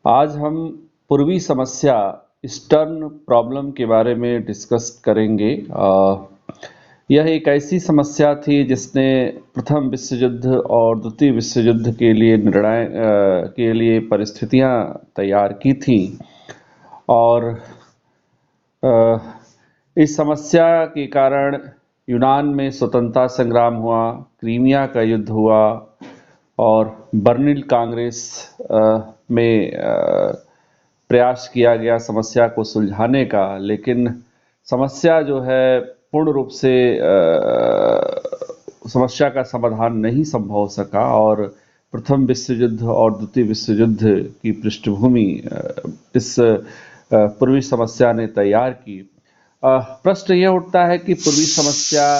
आज हम पूर्वी समस्या ईस्टर्न प्रॉब्लम के बारे में डिस्कस करेंगे। यह एक ऐसी समस्या थी जिसने प्रथम विश्व युद्ध और द्वितीय विश्व युद्ध के लिए के लिए परिस्थितियां तैयार की थी। और अ, इस समस्या के कारण यूनान में स्वतंत्रता संग्राम हुआ, क्रीमिया का युद्ध हुआ और बर्लिन कांग्रेस में प्रयास किया गया समस्या को सुलझाने का। लेकिन समस्या जो है पूर्ण रूप से समस्या का समाधान नहीं संभव हो सका और प्रथम विश्व युद्ध और द्वितीय विश्व युद्ध की पृष्ठभूमि इस पूर्वी समस्या ने तैयार की। प्रश्न यह उठता है कि पूर्वी समस्या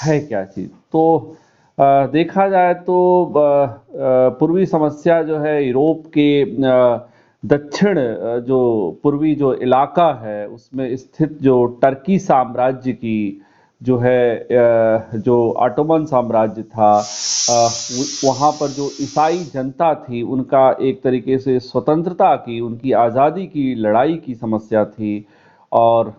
है क्या चीज। तो देखा जाए तो पूर्वी समस्या जो है यूरोप के दक्षिण जो पूर्वी जो इलाका है उसमें स्थित जो टर्की साम्राज्य की जो है जो ऑटोमन साम्राज्य था, वहाँ पर जो ईसाई जनता थी उनका एक तरीके से स्वतंत्रता की, उनकी आज़ादी की लड़ाई की समस्या थी। और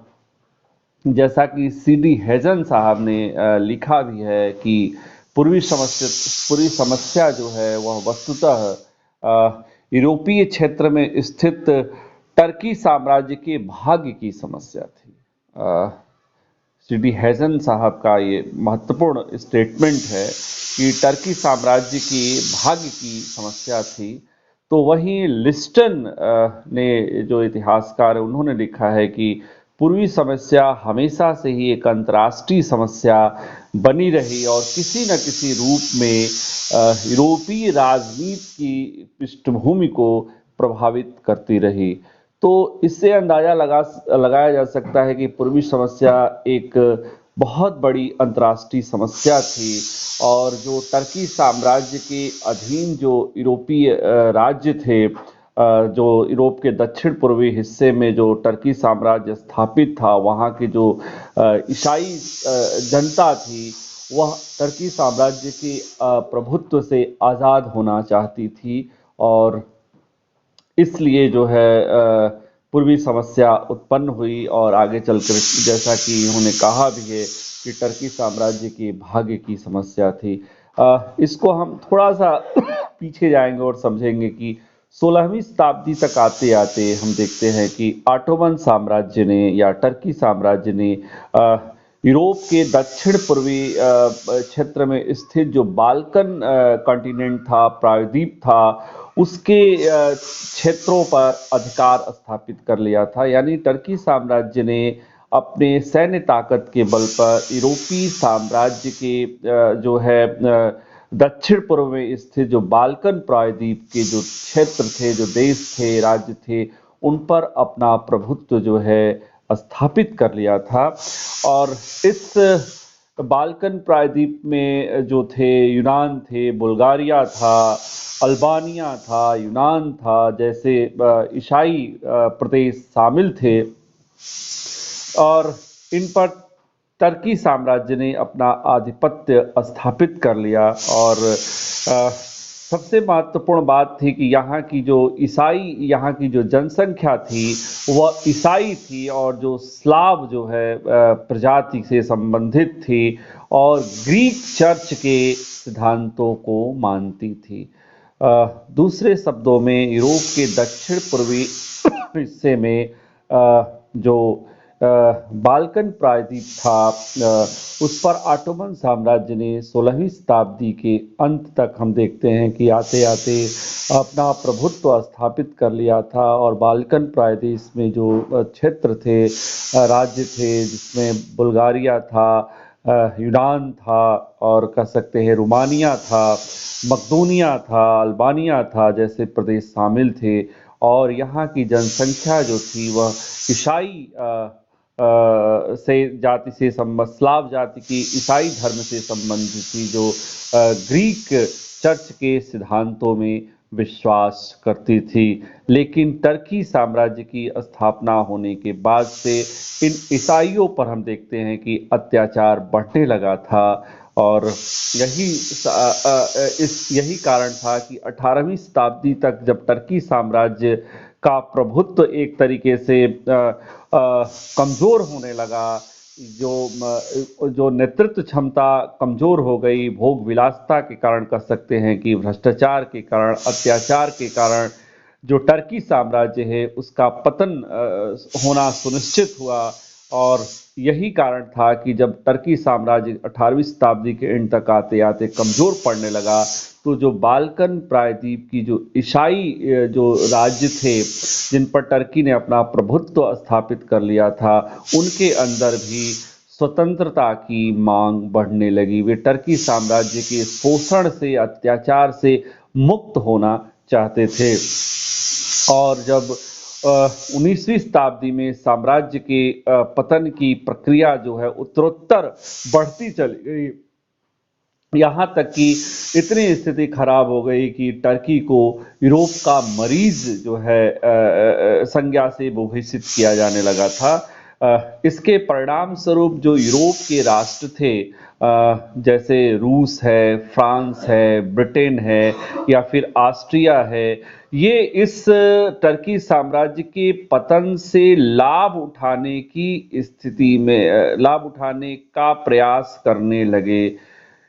जैसा कि सीडी हेजन साहब ने लिखा भी है कि पूर्वी समस्या जो है वह वस्तुतः यूरोपीय क्षेत्र में स्थित टर्की साम्राज्य के भाग्य की समस्या थी। सीडी हेजन साहब का ये महत्वपूर्ण स्टेटमेंट है कि टर्की साम्राज्य की भाग्य की समस्या थी। तो वहीं लिस्टन ने, जो इतिहासकार है, उन्होंने लिखा है कि पूर्वी समस्या हमेशा से ही एक अंतर्राष्ट्रीय समस्या बनी रही और किसी न किसी रूप में यूरोपीय राजनीति की पृष्ठभूमि को प्रभावित करती रही। तो इससे अंदाजा लगाया जा सकता है कि पूर्वी समस्या एक बहुत बड़ी अंतर्राष्ट्रीय समस्या थी और जो टर्की साम्राज्य के अधीन जो यूरोपीय राज्य थे, जो यूरोप के दक्षिण पूर्वी हिस्से में जो टर्की साम्राज्य स्थापित था, वहाँ की जो ईसाई जनता थी वह टर्की साम्राज्य के प्रभुत्व से आज़ाद होना चाहती थी और इसलिए जो है पूर्वी समस्या उत्पन्न हुई। और आगे चलकर जैसा कि उन्होंने कहा भी है कि टर्की साम्राज्य की भाग्य की समस्या थी। इसको हम थोड़ा सा पीछे जाएंगे और समझेंगे कि 16वीं शताब्दी तक आते आते हम देखते हैं कि ऑटोमन साम्राज्य ने या टर्की साम्राज्य ने यूरोप के दक्षिण पूर्वी क्षेत्र में स्थित जो बाल्कन कॉन्टिनेंट था, प्रायद्वीप था, उसके क्षेत्रों पर अधिकार स्थापित कर लिया था। यानी टर्की साम्राज्य ने अपने सैन्य ताकत के बल पर यूरोपीय साम्राज्य के जो है दक्षिण पूर्व में स्थित जो बाल्कन प्रायद्वीप के जो क्षेत्र थे, जो देश थे, राज्य थे, उन पर अपना प्रभुत्व जो है स्थापित कर लिया था। और इस बाल्कन प्रायद्वीप में जो थे, यूनान थे, बुल्गारिया था, अल्बानिया था, यूनान था, जैसे ईसाई प्रदेश शामिल थे और इन पर टर्की साम्राज्य ने अपना आधिपत्य स्थापित कर लिया। और सबसे महत्वपूर्ण बात थी कि यहाँ की जो जनसंख्या थी वह ईसाई थी और जो स्लाव जो है प्रजाति से संबंधित थी और ग्रीक चर्च के सिद्धांतों को मानती थी। दूसरे शब्दों में यूरोप के दक्षिण पूर्वी हिस्से में जो बाल्कन प्रायद्वीप था, उस पर ऑटोमन साम्राज्य ने 16वीं शताब्दी के अंत तक हम देखते हैं कि आते आते अपना प्रभुत्व स्थापित कर लिया था। और बाल्कन प्रायद्वीप में जो क्षेत्र थे, राज्य थे, जिसमें बुल्गारिया था, यूनान था और कह सकते हैं रोमानिया था, मकदूनिया था, अल्बानिया था, जैसे प्रदेश शामिल थे। और यहाँ की जनसंख्या जो थी वह ईसाई जाति से स्लाव जाति की ईसाई धर्म से संबंधित थी, जो ग्रीक चर्च के सिद्धांतों में विश्वास करती थी। लेकिन टर्की साम्राज्य की स्थापना होने के बाद से इन ईसाइयों पर हम देखते हैं कि अत्याचार बढ़ने लगा था और यही कारण था कि 18वीं शताब्दी तक जब टर्की साम्राज्य का प्रभुत्व एक तरीके से कमजोर होने लगा, जो नेतृत्व क्षमता कमजोर हो गई, भोग विलासता के कारण कह सकते हैं कि भ्रष्टाचार के कारण, अत्याचार के कारण जो टर्की साम्राज्य है उसका पतन होना सुनिश्चित हुआ। और यही कारण था कि जब टर्की साम्राज्य 18वीं शताब्दी के एंड तक आते आते कमजोर पड़ने लगा, तो जो बाल्कन प्रायद्वीप की जो ईसाई जो राज्य थे जिन पर टर्की ने अपना प्रभुत्व स्थापित कर लिया था, उनके अंदर भी स्वतंत्रता की मांग बढ़ने लगी। वे टर्की साम्राज्य के शोषण से, अत्याचार से मुक्त होना चाहते थे। और जब 19वीं शताब्दी में साम्राज्य के पतन की प्रक्रिया जो है उत्तरोत्तर बढ़ती चली गई, यहाँ तक कि इतनी स्थिति खराब हो गई कि टर्की को यूरोप का मरीज जो है संज्ञा से विभूषित किया जाने लगा था। इसके परिणाम स्वरूप जो यूरोप के राष्ट्र थे, जैसे रूस है, फ्रांस है, ब्रिटेन है या फिर ऑस्ट्रिया है, ये इस टर्की साम्राज्य के पतन से लाभ उठाने की स्थिति में लाभ उठाने का प्रयास करने लगे।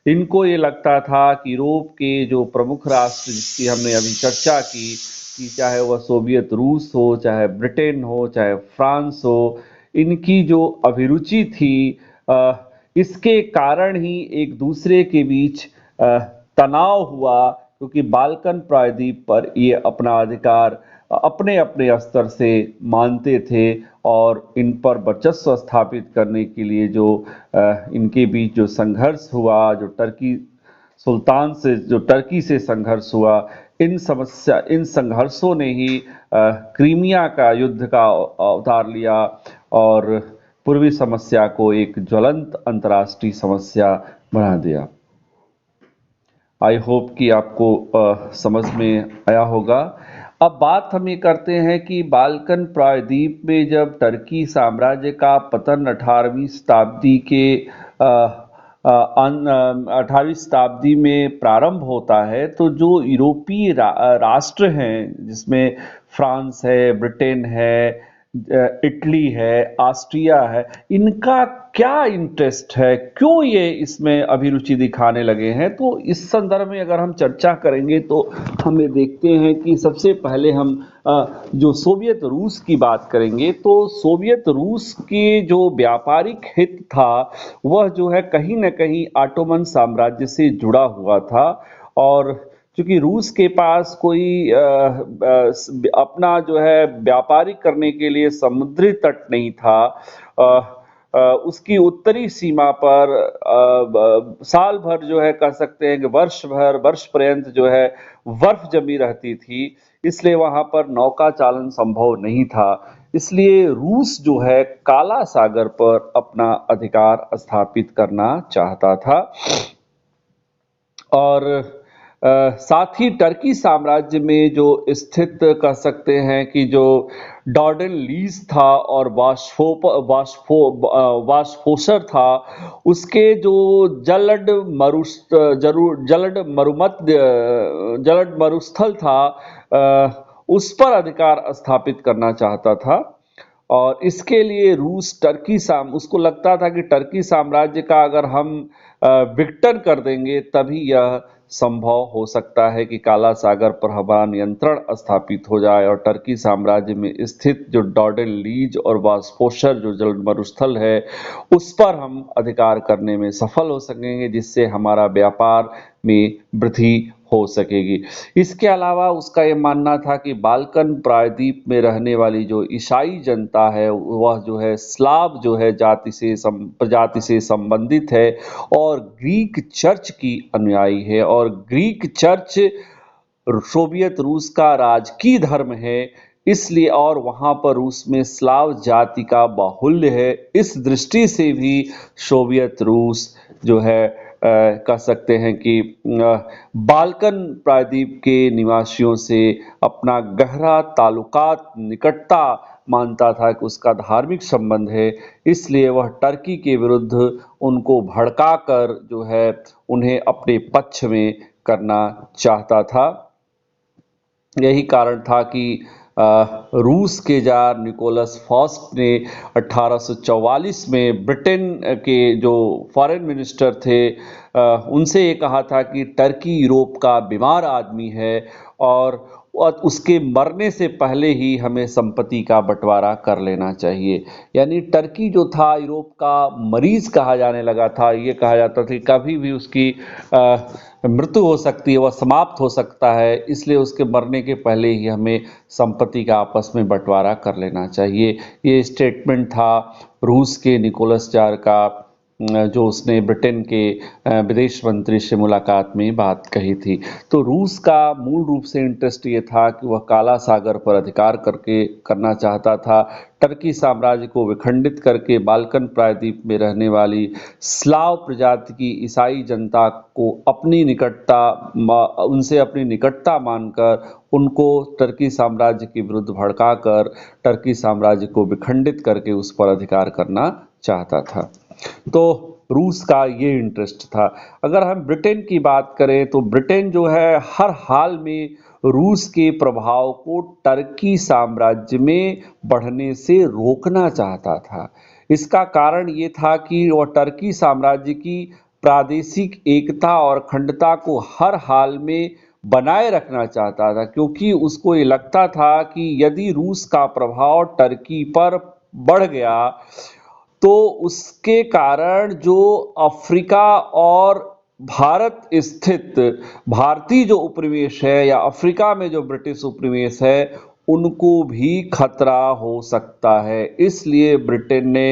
इनको ये लगता था कि यूरोप के जो प्रमुख राष्ट्र जिसकी हमने अभी चर्चा की, कि चाहे वह सोवियत रूस हो, चाहे ब्रिटेन हो, चाहे फ्रांस हो, इनकी जो अभिरुचि थी, इसके कारण ही एक दूसरे के बीच तनाव हुआ, क्योंकि बाल्कन प्रायद्वीप पर ये अपना अधिकार अपने अपने स्तर से मानते थे और इन पर वर्चस्व स्थापित करने के लिए जो इनके बीच जो संघर्ष हुआ, जो टर्की सुल्तान से जो टर्की से संघर्ष हुआ, इन संघर्षों ने ही क्रीमिया का युद्ध का अवतार लिया और पूर्वी समस्या को एक ज्वलंत अंतर्राष्ट्रीय समस्या बना दिया। आई होप कि आपको समझ में आया होगा। अब बात हम ये करते हैं कि बाल्कन प्रायद्वीप में जब टर्की साम्राज्य का पतन 18वीं शताब्दी के 18वीं शताब्दी में प्रारंभ होता है, तो जो यूरोपीय राष्ट्र हैं, जिसमें फ्रांस है, ब्रिटेन है, इटली है, ऑस्ट्रिया है, इनका क्या इंटरेस्ट है, क्यों ये इसमें अभिरुचि दिखाने लगे हैं? तो इस संदर्भ में अगर हम चर्चा करेंगे तो हमें देखते हैं कि सबसे पहले हम जो सोवियत रूस की बात करेंगे, तो सोवियत रूस के जो व्यापारिक हित था वह जो है कहीं न कहीं ऑटोमन साम्राज्य से जुड़ा हुआ था। और क्योंकि रूस के पास कोई अपना जो है व्यापारिक करने के लिए समुद्री तट नहीं था, उसकी उत्तरी सीमा पर साल भर जो है कह सकते हैं कि वर्ष पर्यंत जो है बर्फ जमी रहती थी, इसलिए वहां पर नौका चालन संभव नहीं था। इसलिए रूस जो है काला सागर पर अपना अधिकार स्थापित करना चाहता था। और साथ ही टर्की साम्राज्य में जो स्थित कह सकते हैं कि जो डॉर्डन लीज था और वास्फोसर था, उसके जो जलड मरुस्थल था, उस पर अधिकार स्थापित करना चाहता था। और इसके लिए रूस उसको लगता था कि टर्की साम्राज्य का अगर हम विघटन कर देंगे तभी यह संभव हो सकता है कि काला सागर पर हमारा नियंत्रण स्थापित हो जाए और टर्की साम्राज्य में स्थित जो डॉर्डन लीज और वास्फोसर जो जल मरुस्थल है उस पर हम अधिकार करने में सफल हो सकेंगे, जिससे हमारा व्यापार में वृद्धि हो सकेगी। इसके अलावा उसका ये मानना था कि बाल्कन प्रायद्वीप में रहने वाली जो ईसाई जनता है वह जो है स्लाव जो है प्रजाति से संबंधित है और ग्रीक चर्च की अनुयायी है, और ग्रीक चर्च सोवियत रूस का राजकीय धर्म है, इसलिए और वहां पर रूस में स्लाव जाति का बाहुल्य है। इस दृष्टि से भी सोवियत रूस जो है कह सकते हैं कि बाल्कन प्रायद्वीप के निवासियों से अपना गहरा ताल्लुकात, निकटता मानता था कि उसका धार्मिक संबंध है, इसलिए वह टर्की के विरुद्ध उनको भड़काकर जो है उन्हें अपने पक्ष में करना चाहता था। यही कारण था कि रूस के जार निकोलस फर्स्ट ने 1844 में ब्रिटेन के जो फॉरेन मिनिस्टर थे उनसे ये कहा था कि टर्की यूरोप का बीमार आदमी है और उसके मरने से पहले ही हमें संपत्ति का बंटवारा कर लेना चाहिए। यानी टर्की जो था यूरोप का मरीज कहा जाने लगा था। ये कहा जाता था कि कभी भी उसकी मृत्यु हो सकती है, वह समाप्त हो सकता है, इसलिए उसके मरने के पहले ही हमें संपत्ति का आपस में बंटवारा कर लेना चाहिए। ये स्टेटमेंट था रूस के निकोलस जार का, जो उसने ब्रिटेन के विदेश मंत्री से मुलाकात में बात कही थी। तो रूस का मूल रूप से इंटरेस्ट ये था कि वह काला सागर पर अधिकार करना चाहता था। टर्की साम्राज्य को विखंडित करके बाल्कन प्रायद्वीप में रहने वाली स्लाव प्रजाति की ईसाई जनता को उनसे अपनी निकटता मानकर उनको टर्की साम्राज्य के विरुद्ध भड़काकर टर्की साम्राज्य को विखंडित करके उस पर अधिकार करना चाहता था। तो रूस का ये इंटरेस्ट था। अगर हम ब्रिटेन की बात करें तो ब्रिटेन जो है हर हाल में रूस के प्रभाव को टर्की साम्राज्य में बढ़ने से रोकना चाहता था। इसका कारण ये था कि वह टर्की साम्राज्य की प्रादेशिक एकता और अखंडता को हर हाल में बनाए रखना चाहता था, क्योंकि उसको ये लगता था कि यदि रूस का प्रभाव टर्की पर बढ़ गया तो उसके कारण जो अफ्रीका और भारत स्थित भारतीय जो उपनिवेश है या अफ्रीका में जो ब्रिटिश उपनिवेश है उनको भी खतरा हो सकता है। इसलिए ब्रिटेन ने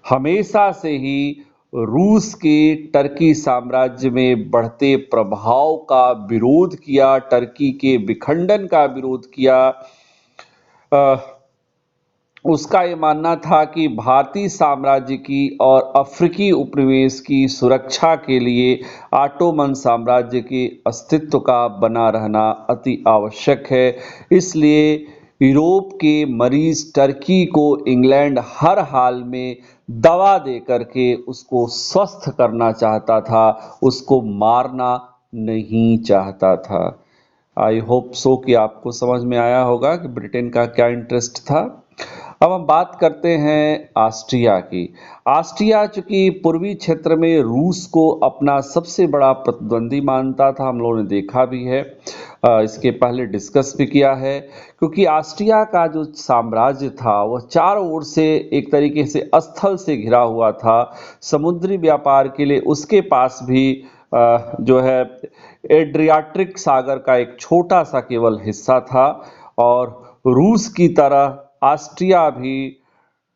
हमेशा से ही रूस के टर्की साम्राज्य में बढ़ते प्रभाव का विरोध किया, टर्की के विखंडन का विरोध किया। उसका ये मानना था कि भारतीय साम्राज्य की और अफ्रीकी उपनिवेश की सुरक्षा के लिए ऑटोमन साम्राज्य के अस्तित्व का बना रहना अति आवश्यक है। इसलिए यूरोप के मरीज टर्की को इंग्लैंड हर हाल में दवा दे करके उसको स्वस्थ करना चाहता था, उसको मारना नहीं चाहता था। आई होप सो कि आपको समझ में आया होगा कि ब्रिटेन का क्या इंटरेस्ट था। अब हम बात करते हैं ऑस्ट्रिया की। ऑस्ट्रिया चूंकि पूर्वी क्षेत्र में रूस को अपना सबसे बड़ा प्रतिद्वंदी मानता था, हम लोगों ने देखा भी है, इसके पहले डिस्कस भी किया है, क्योंकि ऑस्ट्रिया का जो साम्राज्य था वह चारों ओर से एक तरीके से स्थल से घिरा हुआ था। समुद्री व्यापार के लिए उसके पास भी जो है एड्रियाटिक सागर का एक छोटा सा केवल हिस्सा था, और रूस की तरह ऑस्ट्रिया भी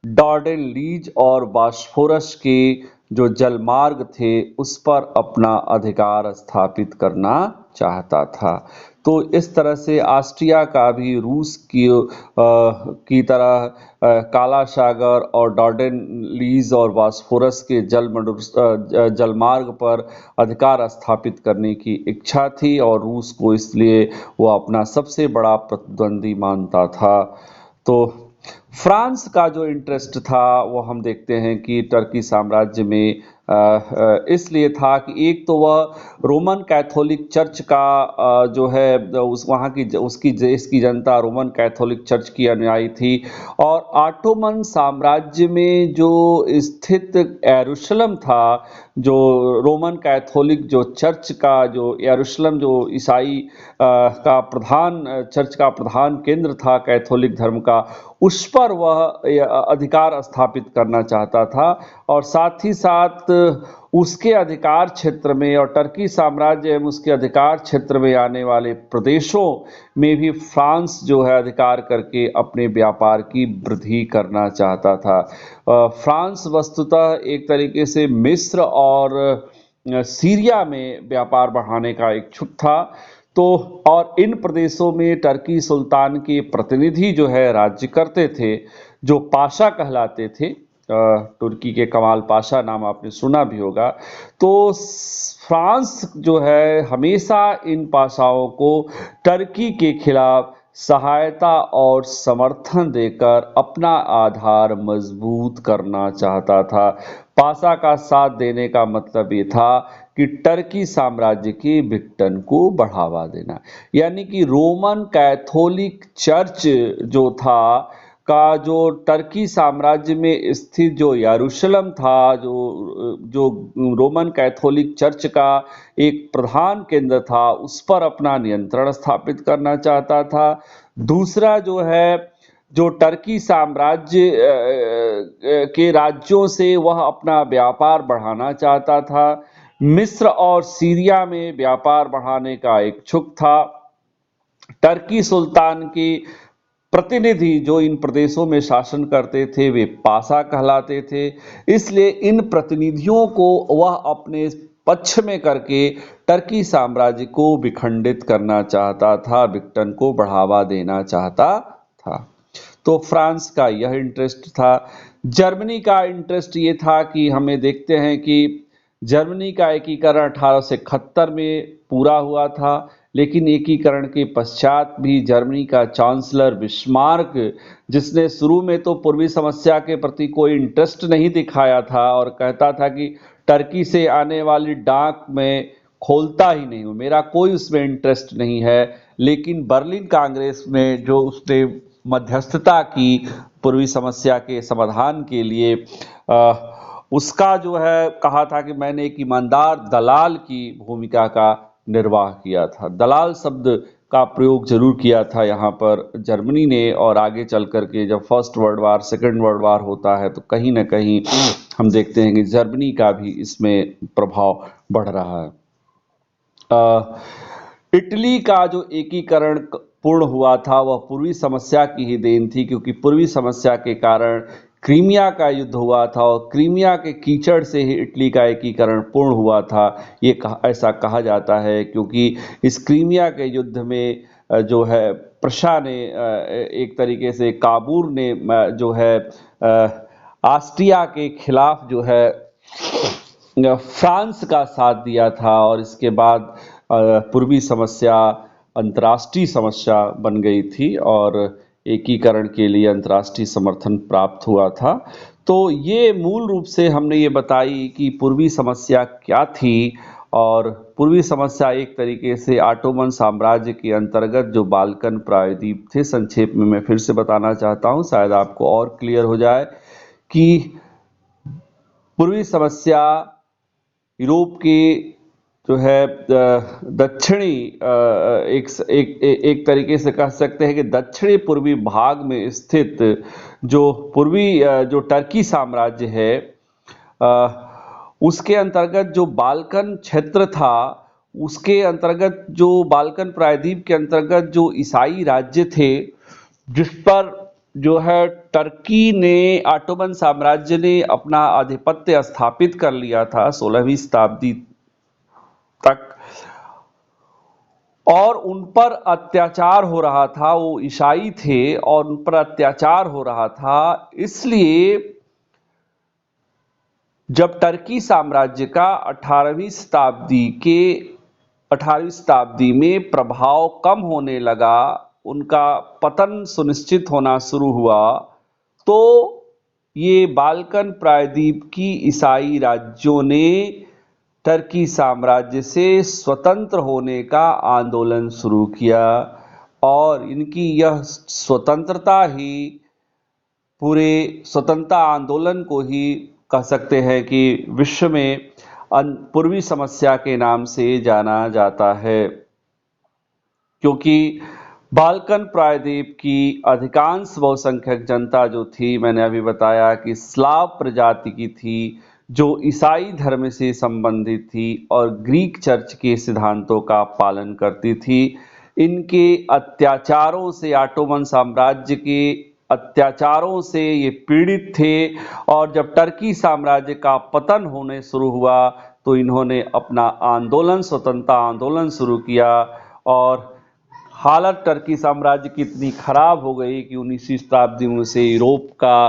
डॉर्डेन लीज और बॉस्फोरस के जो जलमार्ग थे उस पर अपना अधिकार स्थापित करना चाहता था। तो इस तरह से ऑस्ट्रिया का भी रूस की तरह काला सागर और डॉर्डेन लीज और बॉस्फोरस के जलमार्ग पर अधिकार स्थापित करने की इच्छा थी, और रूस को इसलिए वो अपना सबसे बड़ा प्रतिद्वंदी मानता था। तो फ्रांस का जो इंटरेस्ट था वो हम देखते हैं कि टर्की साम्राज्य में इसलिए था कि एक तो वह रोमन कैथोलिक चर्च का जो है उसकी देश की जनता रोमन कैथोलिक चर्च की अनुयायी थी, और ऑटोमन साम्राज्य में जो स्थित यरूशलेम था, जो रोमन कैथोलिक जो चर्च का जो यरूशलेम जो ईसाई चर्च का प्रधान केंद्र था कैथोलिक धर्म का, उस पर वह अधिकार स्थापित करना चाहता था। और साथ ही साथ उसके अधिकार क्षेत्र में और टर्की साम्राज्य एवं उसके अधिकार क्षेत्र में आने वाले प्रदेशों में भी फ्रांस जो है अधिकार करके अपने व्यापार की वृद्धि करना चाहता था। फ्रांस वस्तुतः एक तरीके से मिस्र और सीरिया में व्यापार बढ़ाने का इच्छुक था। तो और इन प्रदेशों में टर्की सुल्तान के प्रतिनिधि जो है राज्य करते थे, जो पाशा कहलाते थे। तुर्की के कमाल पाशा नाम आपने सुना भी होगा। तो फ्रांस जो है हमेशा इन पाशाओं को टर्की के खिलाफ सहायता और समर्थन देकर अपना आधार मजबूत करना चाहता था। पासा का साथ देने का मतलब ये था कि टर्की साम्राज्य के विघटन को बढ़ावा देना, यानी कि रोमन कैथोलिक चर्च जो था का जो टर्की साम्राज्य में स्थित जो यरूशलेम था, जो रोमन कैथोलिक चर्च का एक प्रधान केंद्र था, उस पर अपना नियंत्रण स्थापित करना चाहता था। दूसरा जो है, जो टर्की साम्राज्य के राज्यों से वह अपना व्यापार बढ़ाना चाहता था। मिस्र और सीरिया में व्यापार बढ़ाने का इच्छुक था। टर्की सुल्तान की प्रतिनिधि जो इन प्रदेशों में शासन करते थे वे पासा कहलाते थे, इसलिए इन प्रतिनिधियों को वह अपने पक्ष में करके टर्की साम्राज्य को विखंडित करना चाहता था, विघटन को बढ़ावा देना चाहता था। तो फ्रांस का यह इंटरेस्ट था। जर्मनी का इंटरेस्ट ये था कि हमें देखते हैं कि जर्मनी का एकीकरण 1871 में पूरा हुआ था, लेकिन एकीकरण के पश्चात भी जर्मनी का चांसलर बिस्मार्क, जिसने शुरू में तो पूर्वी समस्या के प्रति कोई इंटरेस्ट नहीं दिखाया था और कहता था कि टर्की से आने वाली डाक में खोलता ही नहीं हूँ, मेरा कोई उसमें इंटरेस्ट नहीं है, लेकिन बर्लिन कांग्रेस में जो उसने मध्यस्थता की पूर्वी समस्या के समाधान के लिए, उसका जो है कहा था कि मैंने एक ईमानदार दलाल की भूमिका का निर्वाह किया था। दलाल शब्द का प्रयोग जरूर किया था यहाँ पर जर्मनी ने, और आगे चल करके जब first world war, second world war होता है तो कहीं ना कहीं हम देखते हैं कि जर्मनी का भी इसमें प्रभाव बढ़ रहा है। इटली का जो एकीकरण पूर्ण हुआ था वह पूर्वी समस्या की ही देन थी, क्योंकि पूर्वी समस्या के कारण क्रीमिया का युद्ध हुआ था और क्रीमिया के कीचड़ से ही इटली का एकीकरण पूर्ण हुआ था। ये ऐसा कहा जाता है क्योंकि इस क्रीमिया के युद्ध में जो है प्रशा ने एक तरीके से काबूर ने जो है ऑस्ट्रिया के खिलाफ जो है फ्रांस का साथ दिया था, और इसके बाद पूर्वी समस्या अंतर्राष्ट्रीय समस्या बन गई थी और एकीकरण के लिए अंतर्राष्ट्रीय समर्थन प्राप्त हुआ था। तो ये मूल रूप से हमने ये बताई कि पूर्वी समस्या क्या थी, और पूर्वी समस्या एक तरीके से ऑटोमन साम्राज्य के अंतर्गत जो बाल्कन प्रायद्वीप थे। संक्षेप में मैं फिर से बताना चाहता हूँ, शायद आपको और क्लियर हो जाए कि पूर्वी समस्या यूरोप के जो है दक्षिणी एक तरीके से कह सकते हैं कि दक्षिणी पूर्वी भाग में स्थित जो पूर्वी जो टर्की साम्राज्य है, उसके अंतर्गत जो बाल्कन क्षेत्र था, उसके अंतर्गत जो बाल्कन प्रायद्वीप के अंतर्गत जो ईसाई राज्य थे, जिस पर जो है टर्की ने, ऑटोमन साम्राज्य ने अपना आधिपत्य स्थापित कर लिया था 16वीं शताब्दी तक, और उन पर अत्याचार हो रहा था। वो ईसाई थे और उन पर अत्याचार हो रहा था। इसलिए जब टर्की साम्राज्य का 18वीं शताब्दी में प्रभाव कम होने लगा, उनका पतन सुनिश्चित होना शुरू हुआ, तो ये बाल्कन प्रायद्वीप की ईसाई राज्यों ने टर्की साम्राज्य से स्वतंत्र होने का आंदोलन शुरू किया, और इनकी यह स्वतंत्रता ही पूरे स्वतंत्रता आंदोलन को ही कह सकते हैं कि विश्व में पूर्वी समस्या के नाम से जाना जाता है, क्योंकि बाल्कन प्रायद्वीप की अधिकांश बहुसंख्यक जनता जो थी, मैंने अभी बताया कि स्लाव प्रजाति की थी, जो ईसाई धर्म से संबंधित थी और ग्रीक चर्च के सिद्धांतों का पालन करती थी। इनके अत्याचारों से, ऑटोमन साम्राज्य के अत्याचारों से ये पीड़ित थे, और जब टर्की साम्राज्य का पतन होने शुरू हुआ तो इन्होंने अपना आंदोलन, स्वतंत्रता आंदोलन शुरू किया, और हालत टर्की साम्राज्य की इतनी खराब हो गई कि 19वीं शताब्दी में से यूरोप का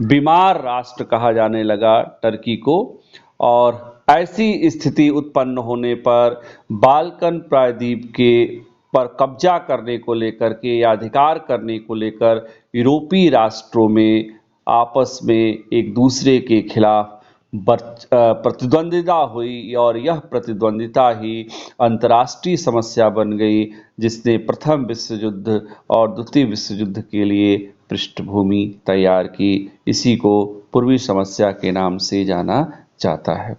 बीमार राष्ट्र कहा जाने लगा टर्की को। और ऐसी स्थिति उत्पन्न होने पर बाल्कन प्रायद्वीप के पर कब्जा करने को लेकर के या अधिकार करने को लेकर यूरोपीय राष्ट्रों में आपस में एक दूसरे के खिलाफ प्रतिद्वंदिता हुई और यह प्रतिद्वंदिता ही अंतर्राष्ट्रीय समस्या बन गई, जिसने प्रथम विश्व युद्ध और द्वितीय विश्व युद्ध के लिए पृष्ठभूमि तैयार की। इसी को पूर्वी समस्या के नाम से जाना जाता है।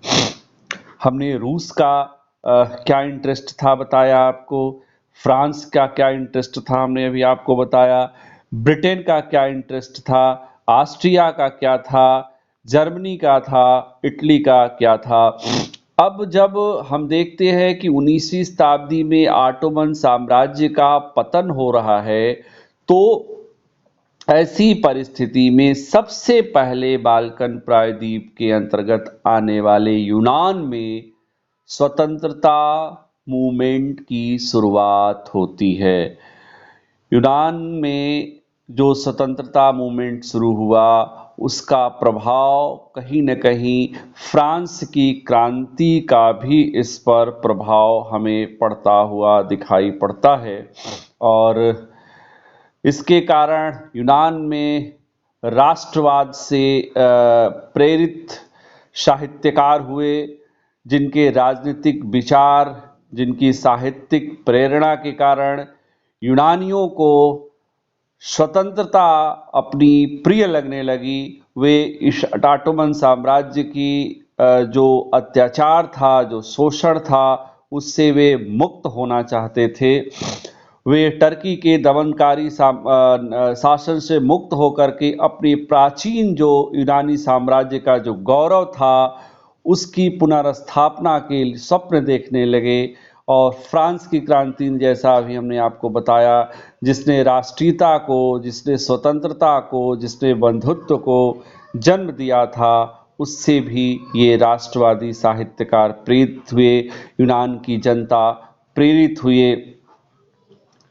हमने रूस का क्या इंटरेस्ट था बताया आपको, फ्रांस का क्या इंटरेस्ट था हमने अभी आपको बताया, ब्रिटेन का क्या इंटरेस्ट था, ऑस्ट्रिया का क्या था, जर्मनी का था, इटली का क्या था। अब जब हम देखते हैं कि 19वीं शताब्दी में ऑटोमन साम्राज्य का पतन हो रहा है, तो ऐसी परिस्थिति में सबसे पहले बाल्कन प्रायद्वीप के अंतर्गत आने वाले यूनान में स्वतंत्रता मूवमेंट की शुरुआत होती है। यूनान में जो स्वतंत्रता मूवमेंट शुरू हुआ, उसका प्रभाव कहीं न कहीं फ्रांस की क्रांति का भी इस पर प्रभाव हमें पड़ता हुआ दिखाई पड़ता है। और इसके कारण यूनान में राष्ट्रवाद से प्रेरित साहित्यकार हुए, जिनके राजनीतिक विचार, जिनकी साहित्यिक प्रेरणा के कारण यूनानियों को स्वतंत्रता अपनी प्रिय लगने लगी। वे इस ऑटोमन साम्राज्य की जो अत्याचार था, जो शोषण था, उससे वे मुक्त होना चाहते थे। वे टर्की के दमनकारी शासन से मुक्त होकर के अपनी प्राचीन जो यूनानी साम्राज्य का जो गौरव था, उसकी पुनर्स्थापना के स्वप्न देखने लगे। और फ्रांस की क्रांति, जैसा अभी हमने आपको बताया, जिसने राष्ट्रीयता को, जिसने स्वतंत्रता को, जिसने बंधुत्व को जन्म दिया था, उससे भी ये राष्ट्रवादी साहित्यकार प्रेरित हुए, यूनान की जनता प्रेरित हुए।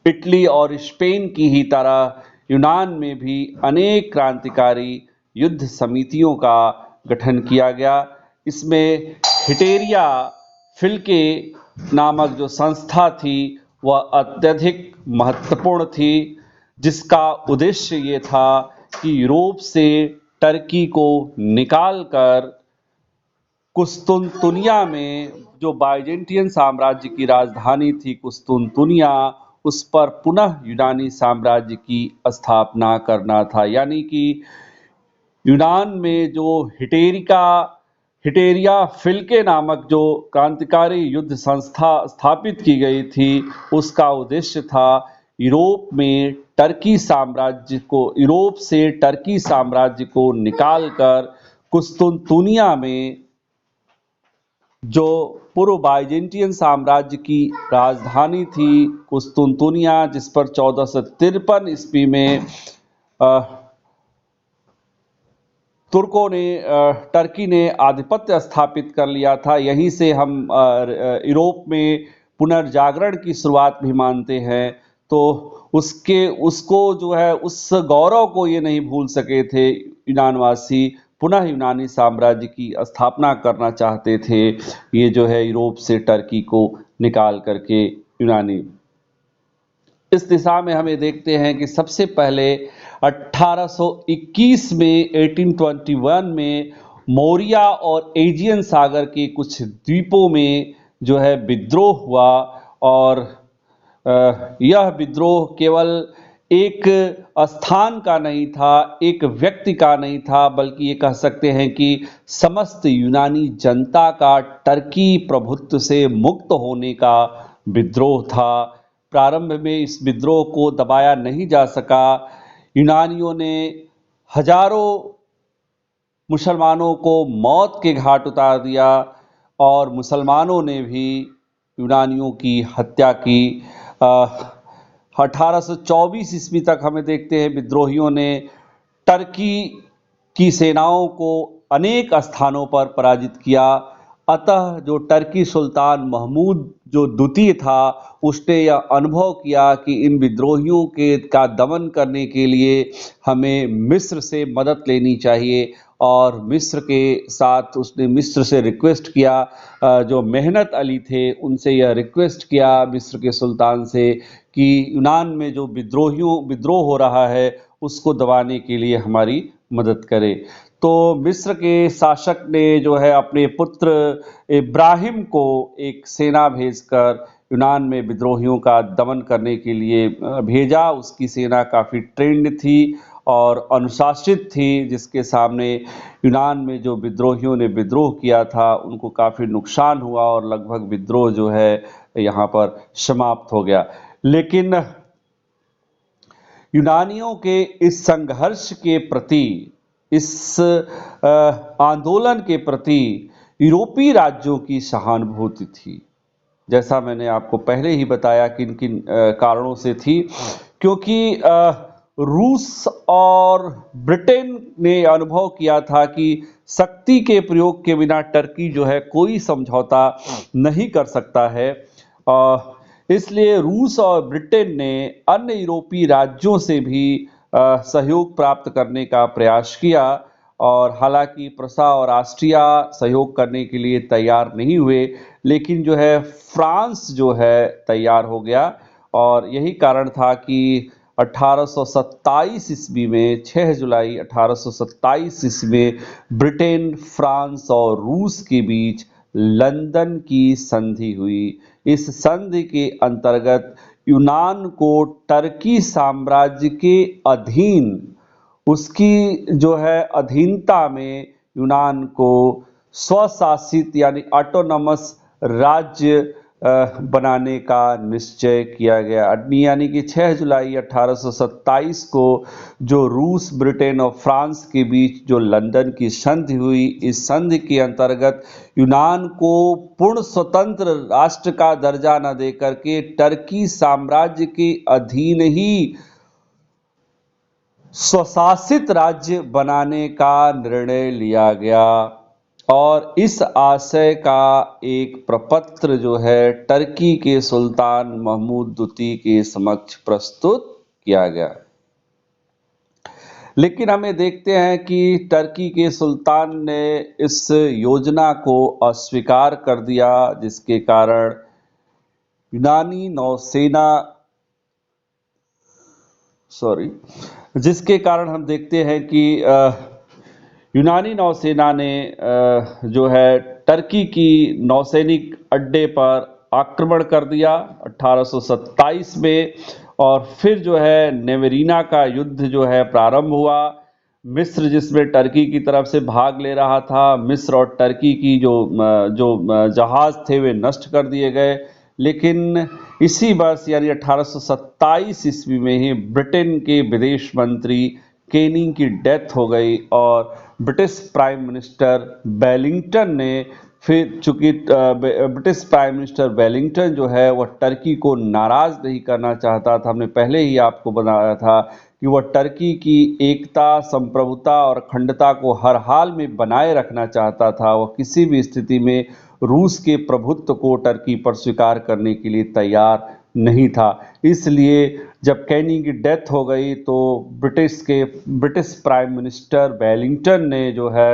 इटली और स्पेन की ही तरह यूनान में भी अनेक क्रांतिकारी युद्ध समितियों का गठन किया गया। इसमें हिटेरिया फिल्के नामक जो संस्था थी, वह अत्यधिक महत्वपूर्ण थी, जिसका उद्देश्य ये था कि यूरोप से टर्की को निकालकर कुस्तुनतुनिया में, जो बाइजेंटियन साम्राज्य की राजधानी थी कुस्तुनतुनिया, उस पर पुनः यूनानी साम्राज्य की स्थापना करना था। यानी कि यूनान में जो हिटेरिया फिल्के नामक जो क्रांतिकारी युद्ध संस्था स्थापित की गई थी, उसका उद्देश्य था यूरोप से टर्की साम्राज्य को निकालकर कुस्तुनतुनिया में, जो पूर्व बाइजेंटियन साम्राज्य की राजधानी थी कुस्तुनतुनिया, जिस पर 1453 ईस्वी में तुर्कों ने, टर्की ने आधिपत्य स्थापित कर लिया था। यहीं से हम यूरोप में पुनर्जागरण की शुरुआत भी मानते हैं। तो उसको जो है, उस गौरव को ये नहीं भूल सके थे यूनानवासी, पुनः यूनानी साम्राज्य की स्थापना करना चाहते थे। ये जो है यूरोप से टर्की को निकाल करके यूनानी, इस दिशा में हमें देखते हैं कि सबसे पहले 1821 में 1821 में मोरिया और एजियन सागर के कुछ द्वीपों में जो है विद्रोह हुआ। और यह विद्रोह केवल एक स्थान का नहीं था, एक व्यक्ति का नहीं था, बल्कि ये कह सकते हैं कि समस्त यूनानी जनता का टर्की प्रभुत्व से मुक्त होने का विद्रोह था। प्रारंभ में इस विद्रोह को दबाया नहीं जा सका। यूनानियों ने हजारों मुसलमानों को मौत के घाट उतार दिया और मुसलमानों ने भी यूनानियों की हत्या की। 1824 ईस्वी तक हमें देखते हैं विद्रोहियों ने टर्की की सेनाओं को अनेक स्थानों पर पराजित किया। अतः जो टर्की सुल्तान महमूद जो द्वितीय था, उसने यह अनुभव किया कि इन विद्रोहियों का दमन करने के लिए हमें मिस्र से मदद लेनी चाहिए। और मिस्र के साथ उसने मिस्र से रिक्वेस्ट किया, जो मेहनत अली थे उनसे यह रिक्वेस्ट किया मिस्र के सुल्तान से कि यूनान में जो विद्रोह हो रहा है उसको दबाने के लिए हमारी मदद करे। तो मिस्र के शासक ने जो है अपने पुत्र इब्राहिम को एक सेना भेजकर यूनान में विद्रोहियों का दमन करने के लिए भेजा। उसकी सेना काफ़ी ट्रेंड थी और अनुशासित थी, जिसके सामने यूनान में जो विद्रोहियों ने विद्रोह किया था उनको काफ़ी नुकसान हुआ और लगभग विद्रोह जो है यहाँ पर समाप्त हो गया। लेकिन यूनानियों के इस संघर्ष के प्रति, इस आंदोलन के प्रति यूरोपीय राज्यों की सहानुभूति थी। जैसा मैंने आपको पहले ही बताया किन किन कारणों से थी, क्योंकि रूस और ब्रिटेन ने अनुभव किया था कि शक्ति के प्रयोग के बिना टर्की जो है कोई समझौता नहीं कर सकता है। इसलिए रूस और ब्रिटेन ने अन्य यूरोपीय राज्यों से भी सहयोग प्राप्त करने का प्रयास किया, और हालांकि प्रसा और ऑस्ट्रिया सहयोग करने के लिए तैयार नहीं हुए, लेकिन जो है फ्रांस जो है तैयार हो गया। और यही कारण था कि 1827 ईस्वी में 6 जुलाई 1827 ईस्वी में ब्रिटेन, फ्रांस और रूस के बीच लंदन की संधि हुई। इस संधि के अंतर्गत यूनान को टर्की साम्राज्य के अधीन, उसकी जो है अधीनता में यूनान को स्वशासित यानी ऑटोनमस राज्य बनाने का निश्चय किया गया। यानी कि 6 जुलाई 1827 को जो रूस, ब्रिटेन और फ्रांस के बीच जो लंदन की संधि हुई, इस संधि के अंतर्गत यूनान को पूर्ण स्वतंत्र राष्ट्र का दर्जा न देकर के टर्की साम्राज्य के अधीन ही स्वशासित राज्य बनाने का निर्णय लिया गया, और इस आशय का एक प्रपत्र जो है टर्की के सुल्तान महमूद द्वितीय के समक्ष प्रस्तुत किया गया। लेकिन हमें देखते हैं कि टर्की के सुल्तान ने इस योजना को अस्वीकार कर दिया, जिसके कारण यूनानी नौसेना जिसके कारण हम देखते हैं कि यूनानी नौसेना ने जो है टर्की की नौसैनिक अड्डे पर आक्रमण कर दिया 1827 में, और फिर जो है नेवेरिना का युद्ध जो है प्रारंभ हुआ। मिस्र, जिसमें टर्की की तरफ से भाग ले रहा था, मिस्र और टर्की की जो जहाज थे वे नष्ट कर दिए गए। लेकिन इसी वर्ष यानी 1827 ईस्वी में ही ब्रिटेन के विदेश मंत्री केनिंग की डेथ हो गई, और ब्रिटिश प्राइम मिनिस्टर वेलिंगटन ने फिर, चूंकि ब्रिटिश प्राइम मिनिस्टर वेलिंगटन जो है वह टर्की को नाराज नहीं करना चाहता था। हमने पहले ही आपको बताया था कि वह टर्की की एकता, संप्रभुता और अखंडता को हर हाल में बनाए रखना चाहता था। वह किसी भी स्थिति में रूस के प्रभुत्व को टर्की पर स्वीकार करने के लिए तैयार नहीं था। इसलिए जब कैनिंग की डेथ हो गई तो ब्रिटिश प्राइम मिनिस्टर वेलिंगटन ने जो है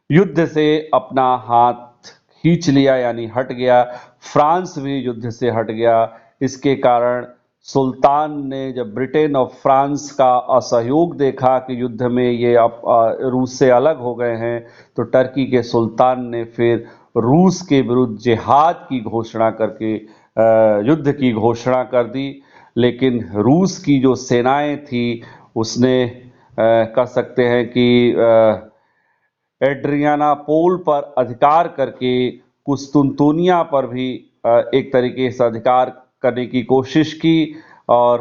युद्ध से अपना हाथ खींच लिया, यानी हट गया। फ्रांस भी युद्ध से हट गया। इसके कारण सुल्तान ने जब ब्रिटेन और फ्रांस का असहयोग देखा कि युद्ध में ये रूस से अलग हो गए हैं, तो टर्की के सुल्तान ने फिर रूस के विरुद्ध जिहाद की घोषणा करके युद्ध की घोषणा कर दी। लेकिन रूस की जो सेनाएं थी उसने कह सकते हैं कि एड्रियानापोल पर अधिकार करके कुस्तुनतुनिया पर भी एक तरीके से अधिकार करने की कोशिश की, और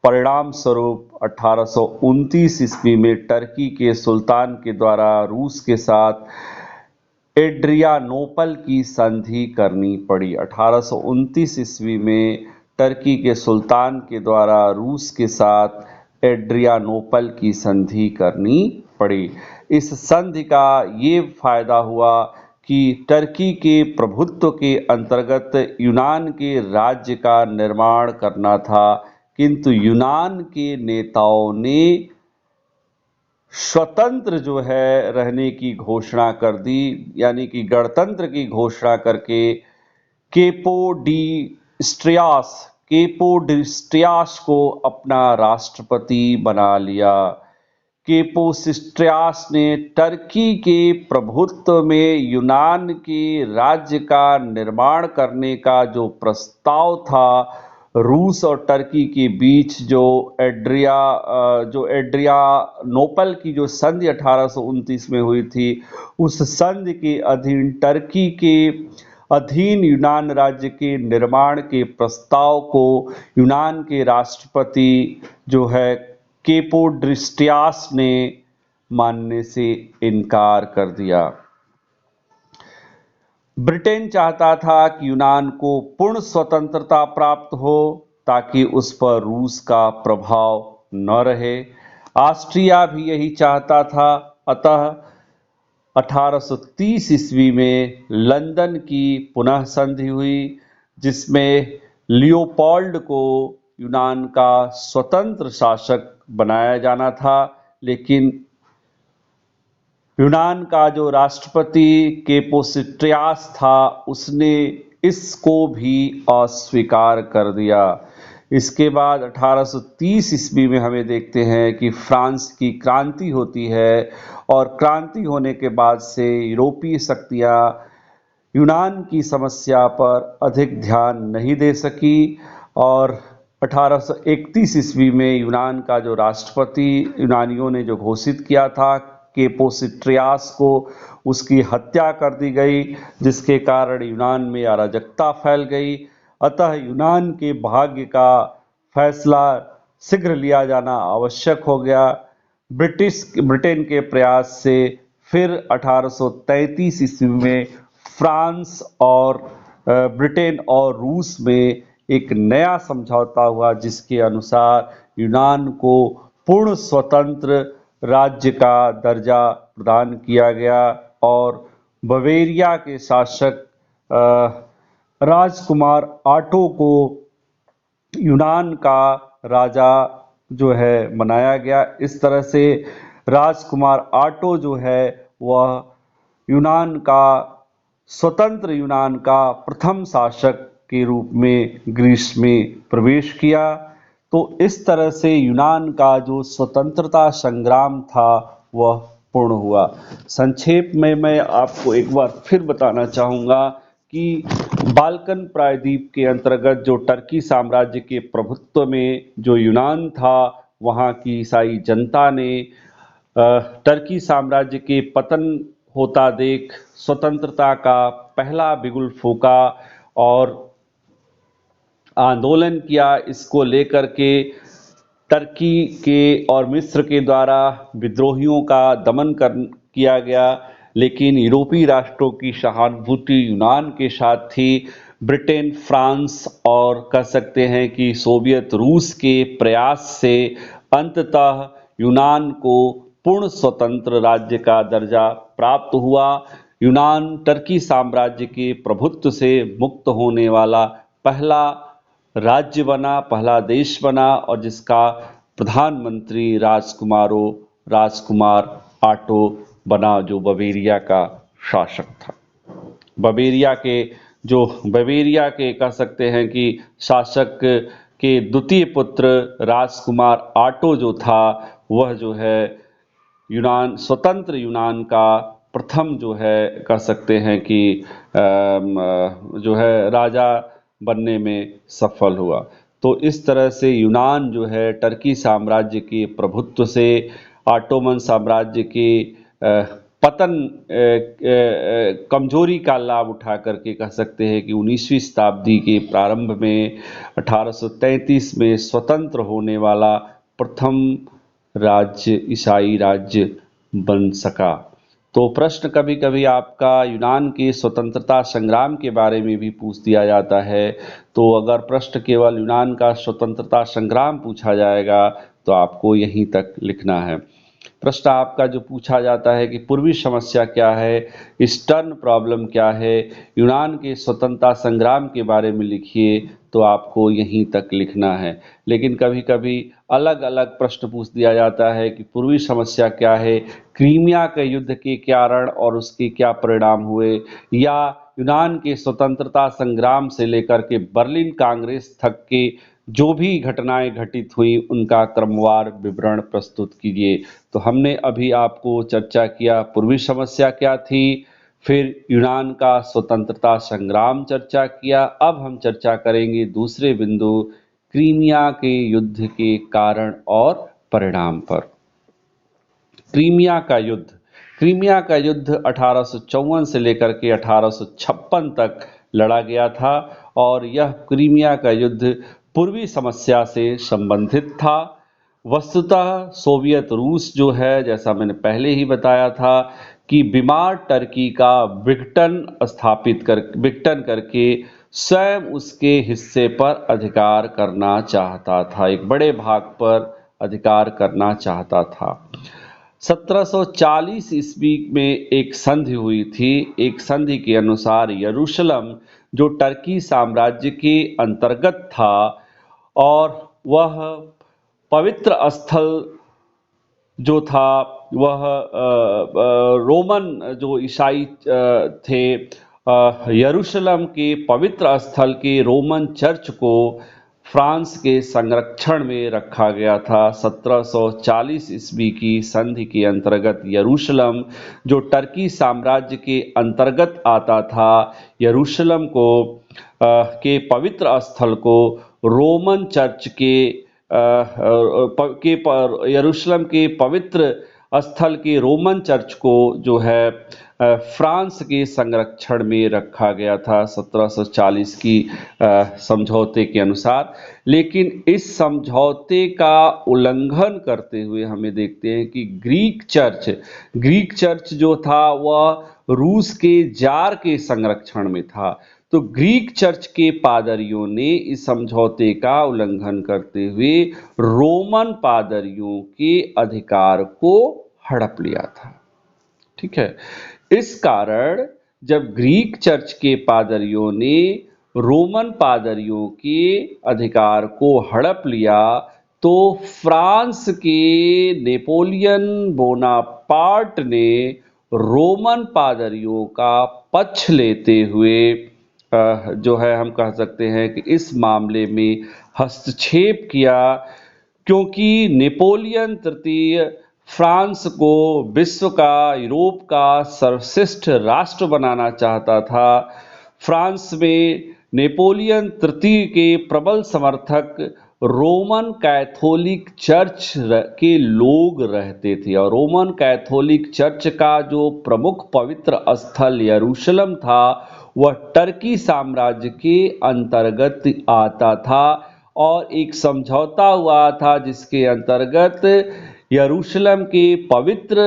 परिणाम स्वरूप 1829 ईस्वी में टर्की के सुल्तान के द्वारा रूस के साथ एड्रियानोपल की संधि करनी पड़ी। 1829 ईस्वी में टर्की के सुल्तान के द्वारा रूस के साथ एड्रियानोपल की संधि करनी पड़ी। इस संधि का ये फायदा हुआ कि टर्की के प्रभुत्व के अंतर्गत यूनान के राज्य का निर्माण करना था, किंतु यूनान के नेताओं ने स्वतंत्र जो है रहने की घोषणा कर दी, यानी कि गणतंत्र की घोषणा करके केपोडिस्ट्रियास को अपना राष्ट्रपति बना लिया। केपोसिस्ट्रियास ने टर्की के प्रभुत्व में यूनान के राज्य का निर्माण करने का जो प्रस्ताव था, रूस और टर्की के बीच जो एड्रियानोपल की जो संधि 1829 में हुई थी, उस संधि के अधीन टर्की के अधीन यूनान राज्य के निर्माण के प्रस्ताव को यूनान के राष्ट्रपति जो है केपोड्रिस्टियास ने मानने से इनकार कर दिया। ब्रिटेन चाहता था कि यूनान को पूर्ण स्वतंत्रता प्राप्त हो ताकि उस पर रूस का प्रभाव न रहे। ऑस्ट्रिया भी यही चाहता था। अतः 1830 ईस्वी में लंदन की पुनः संधि हुई, जिसमें लियोपोल्ड को यूनान का स्वतंत्र शासक बनाया जाना था, लेकिन यूनान का जो राष्ट्रपति केपोसिस्ट्रियास था, उसने इसको भी अस्वीकार कर दिया। इसके बाद 1830 ईस्वी में हमें देखते हैं कि फ्रांस की क्रांति होती है, और क्रांति होने के बाद से यूरोपीय शक्तियां यूनान की समस्या पर अधिक ध्यान नहीं दे सकी, और 1831 ईस्वी में यूनान का जो राष्ट्रपति यूनानियों ने जो घोषित किया था केपोसिस्ट्रियास को, उसकी हत्या कर दी गई, जिसके कारण यूनान में अराजकता फैल गई। अतः यूनान के भाग्य का फैसला शीघ्र लिया जाना आवश्यक हो गया। ब्रिटेन के प्रयास से फिर 1833 ईस्वी में फ्रांस और ब्रिटेन और रूस में एक नया समझौता हुआ, जिसके अनुसार यूनान को पूर्ण स्वतंत्र राज्य का दर्जा प्रदान किया गया, और बवेरिया के शासक राजकुमार ऑटो को यूनान का राजा जो है बनाया गया। इस तरह से राजकुमार ऑटो जो है वह यूनान का स्वतंत्र यूनान का प्रथम शासक के रूप में ग्रीस में प्रवेश किया। तो इस तरह से यूनान का जो स्वतंत्रता संग्राम था वह पूर्ण हुआ। संक्षेप में मैं आपको एक बार फिर बताना चाहूँगा कि बाल्कन प्रायद्वीप के अंतर्गत जो टर्की साम्राज्य के प्रभुत्व में जो यूनान था, वहाँ की ईसाई जनता ने टर्की साम्राज्य के पतन होता देख स्वतंत्रता का पहला बिगुल फूंका और आंदोलन किया। इसको लेकर के टर्की के और मिस्र के द्वारा विद्रोहियों का दमन किया गया, लेकिन यूरोपीय राष्ट्रों की सहानुभूति यूनान के साथ थी। ब्रिटेन, फ्रांस और कह सकते हैं कि सोवियत रूस के प्रयास से अंततः यूनान को पूर्ण स्वतंत्र राज्य का दर्जा प्राप्त हुआ। यूनान टर्की साम्राज्य के प्रभुत्व से मुक्त होने वाला पहला राज्य बना, पहला देश बना, और जिसका प्रधानमंत्री राजकुमार ऑटो बना, जो बवेरिया का शासक था। बवेरिया के कह सकते हैं कि शासक के द्वितीय पुत्र राजकुमार ऑटो जो था, वह जो है स्वतंत्र यूनान का प्रथम जो है कह सकते हैं कि जो है राजा बनने में सफल हुआ। तो इस तरह से यूनान जो है टर्की साम्राज्य के प्रभुत्व से ऑटोमन साम्राज्य के पतन कमजोरी का लाभ उठा करके कह सकते हैं कि 19वीं शताब्दी के प्रारंभ में 1833 में स्वतंत्र होने वाला प्रथम राज्य ईसाई राज्य बन सका। तो प्रश्न कभी कभी आपका यूनान के स्वतंत्रता संग्राम के बारे में भी पूछ दिया जाता है। तो अगर प्रश्न केवल यूनान का स्वतंत्रता संग्राम पूछा जाएगा तो आपको यहीं तक लिखना है। प्रश्न आपका जो पूछा जाता है कि पूर्वी समस्या क्या है, ईस्टर्न प्रॉब्लम क्या है, यूनान के स्वतंत्रता संग्राम के बारे में लिखिए, तो आपको यहीं तक लिखना है। लेकिन कभी कभी अलग अलग प्रश्न पूछ दिया जाता है कि पूर्वी समस्या क्या है, क्रीमिया के युद्ध के कारण और उसके क्या परिणाम हुए, या यूनान के स्वतंत्रता संग्राम से लेकर के बर्लिन कांग्रेस तक के जो भी घटनाएं घटित हुई उनका क्रमवार विवरण प्रस्तुत कीजिए। तो हमने अभी आपको चर्चा किया पूर्वी समस्या क्या थी, फिर यूनान का स्वतंत्रता संग्राम चर्चा किया। अब हम चर्चा करेंगे दूसरे बिंदु क्रीमिया के युद्ध के कारण और परिणाम पर। क्रीमिया का युद्ध 1854 से लेकर के 1856 तक लड़ा गया था और यह क्रीमिया का युद्ध पूर्वी समस्या से संबंधित था। वस्तुतः सोवियत रूस जो है, जैसा मैंने पहले ही बताया था कि बीमार टर्की का विघटन करके स्वयं उसके हिस्से पर अधिकार करना चाहता था, एक बड़े भाग पर अधिकार करना चाहता था। 1740 ईस्वी में एक संधि हुई थी। एक संधि के अनुसार यरूशलेम जो टर्की साम्राज्य के अंतर्गत था और वह पवित्र स्थल जो था वह रोमन जो ईसाई थे, यरूशलेम के पवित्र स्थल के रोमन चर्च को फ्रांस के संरक्षण में रखा गया था। 1740 ईस्वी की संधि के अंतर्गत यरूशलेम जो टर्की साम्राज्य के अंतर्गत आता था, यरूशलेम को के पवित्र स्थल को रोमन चर्च के यरूशलेम के पवित्र स्थल के रोमन चर्च को जो है फ्रांस के संरक्षण में रखा गया था 1740 की समझौते के अनुसार। लेकिन इस समझौते का उल्लंघन करते हुए हमें देखते हैं कि ग्रीक चर्च जो था वह रूस के जार के संरक्षण में था। तो ग्रीक चर्च के पादरियों ने इस समझौते का उल्लंघन करते हुए रोमन पादरियों के अधिकार को हड़प लिया था। ठीक है, इस कारण जब ग्रीक चर्च के पादरियों ने रोमन पादरियों के अधिकार को हड़प लिया तो फ्रांस के नेपोलियन बोनापार्ट ने रोमन पादरियों का पक्ष लेते हुए जो है हम कह सकते हैं कि इस मामले में हस्तक्षेप किया, क्योंकि नेपोलियन तृतीय फ्रांस को विश्व का, यूरोप का सर्वश्रेष्ठ राष्ट्र बनाना चाहता था। फ्रांस में नेपोलियन तृतीय के प्रबल समर्थक रोमन कैथोलिक चर्च के लोग रहते थे और रोमन कैथोलिक चर्च का जो प्रमुख पवित्र स्थल यरूशलेम था वह टर्की साम्राज्य के अंतर्गत आता था और एक समझौता हुआ था जिसके अंतर्गत यरूशलेम के पवित्र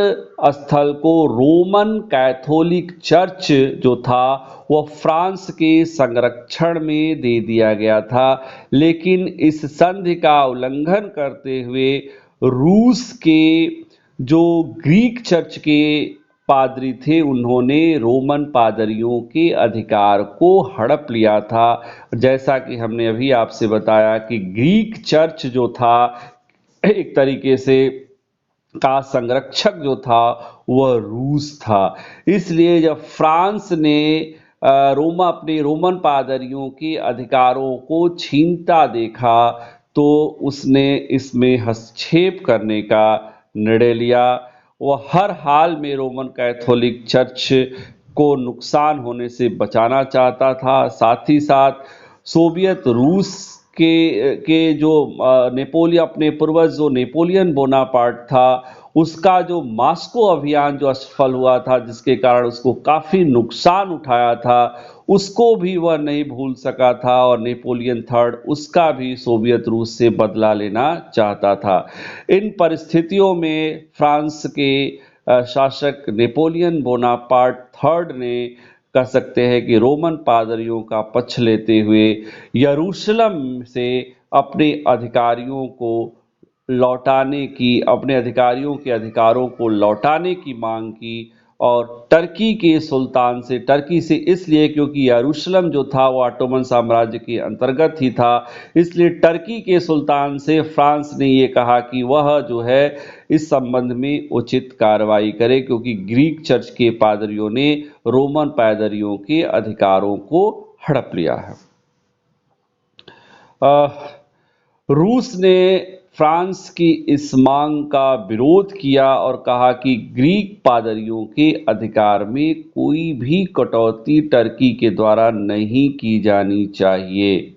स्थल को रोमन कैथोलिक चर्च जो था वह फ्रांस के संरक्षण में दे दिया गया था। लेकिन इस संधि का उल्लंघन करते हुए रूस के जो ग्रीक चर्च के पादरी थे उन्होंने रोमन पादरियों के अधिकार को हड़प लिया था। जैसा कि हमने अभी आपसे बताया कि ग्रीक चर्च जो था एक तरीके से का संरक्षक जो था वह रूस था। इसलिए जब फ्रांस ने अपने रोमन पादरियों के अधिकारों को छीनता देखा तो उसने इसमें हस्तक्षेप करने का निर्णय लिया। वह हर हाल में रोमन कैथोलिक चर्च को नुकसान होने से बचाना चाहता था। साथ ही साथ सोवियत रूस के जो नेपोलियन, अपने पूर्वज जो नेपोलियन बोनापार्ट था, उसका जो मॉस्को अभियान जो असफल हुआ था जिसके कारण उसको काफ़ी नुकसान उठाया था, उसको भी वह नहीं भूल सका था और नेपोलियन थर्ड उसका भी सोवियत रूस से बदला लेना चाहता था। इन परिस्थितियों में फ्रांस के शासक नेपोलियन बोनापार्ट थर्ड ने कह सकते हैं कि रोमन पादरियों का पक्ष लेते हुए यरूशलेम से अपने अधिकारियों को लौटाने की, अपने अधिकारियों के अधिकारों को लौटाने की मांग की और टर्की से इसलिए क्योंकि यरूशलेम जो था वो ऑटोमन साम्राज्य के अंतर्गत ही था, इसलिए टर्की के सुल्तान से फ्रांस ने ये कहा कि वह जो है इस संबंध में उचित कार्रवाई करे, क्योंकि ग्रीक चर्च के पादरियों ने रोमन पादरियों के अधिकारों को हड़प लिया है। रूस ने फ्रांस की इस मांग का विरोध किया और कहा कि ग्रीक पादरियों के अधिकार में कोई भी कटौती टर्की के द्वारा नहीं की जानी चाहिए।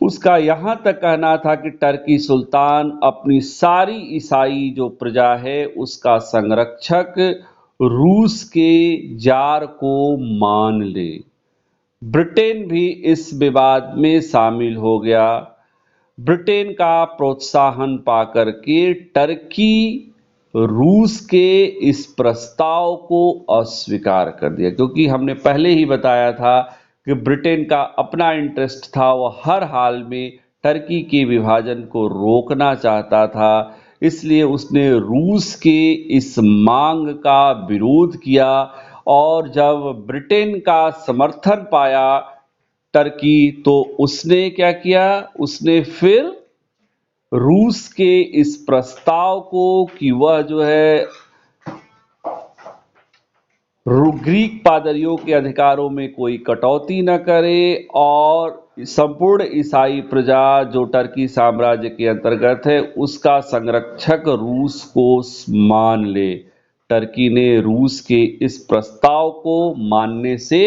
उसका यहाँ तक कहना था कि टर्की सुल्तान अपनी सारी ईसाई जो प्रजा है उसका संरक्षक रूस के जार को मान ले। ब्रिटेन भी इस विवाद में शामिल हो गया। ब्रिटेन का प्रोत्साहन पाकर के टर्की रूस के इस प्रस्ताव को अस्वीकार कर दिया, क्योंकि हमने पहले ही बताया था कि ब्रिटेन का अपना इंटरेस्ट था, वह हर हाल में टर्की के विभाजन को रोकना चाहता था। इसलिए उसने रूस के इस मांग का विरोध किया और जब ब्रिटेन का समर्थन पाया टर्की, तो उसने क्या किया, उसने फिर रूस के इस प्रस्ताव को कि वह जो है ग्रीक पादरियों के अधिकारों में कोई कटौती न करे और संपूर्ण ईसाई प्रजा जो टर्की साम्राज्य के अंतर्गत है उसका संरक्षक रूस को मान ले। टर्की ने रूस के इस प्रस्ताव को मानने से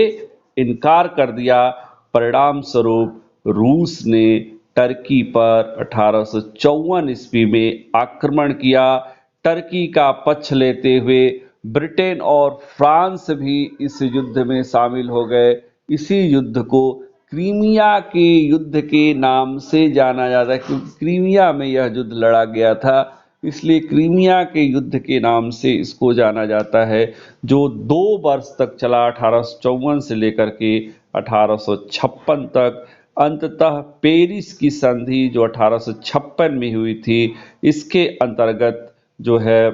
इनकार कर दिया। परिणाम स्वरूप रूस ने टर्की पर 1854 ईस्वी में आक्रमण किया। टर्की का पक्ष लेते हुए ब्रिटेन और फ्रांस भी इस युद्ध में शामिल हो गए। इसी युद्ध को क्रीमिया के युद्ध के नाम से जाना जाता है, क्योंकि क्रीमिया में यह युद्ध लड़ा गया था, इसलिए क्रीमिया के युद्ध के नाम से इसको जाना जाता है, जो 2 वर्ष तक चला, 1854 से लेकर के 1856 तक। अंततः पेरिस की संधि जो 1856 में हुई थी, इसके अंतर्गत जो है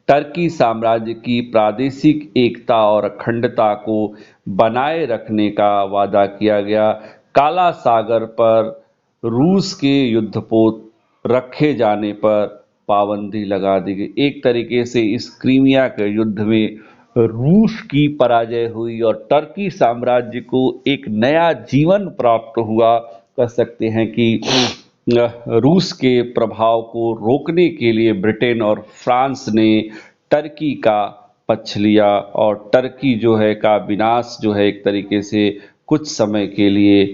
टर्की साम्राज्य की प्रादेशिक एकता और अखंडता को बनाए रखने का वादा किया गया। काला सागर पर रूस के युद्धपोत रखे जाने पर पाबंदी लगा दी गई। एक तरीके से इस क्रीमिया के युद्ध में रूस की पराजय हुई और टर्की साम्राज्य को एक नया जीवन प्राप्त हुआ। कह सकते हैं कि रूस के प्रभाव को रोकने के लिए ब्रिटेन और फ्रांस ने टर्की का पक्ष लिया और टर्की जो है का विनाश जो है एक तरीके से कुछ समय के लिए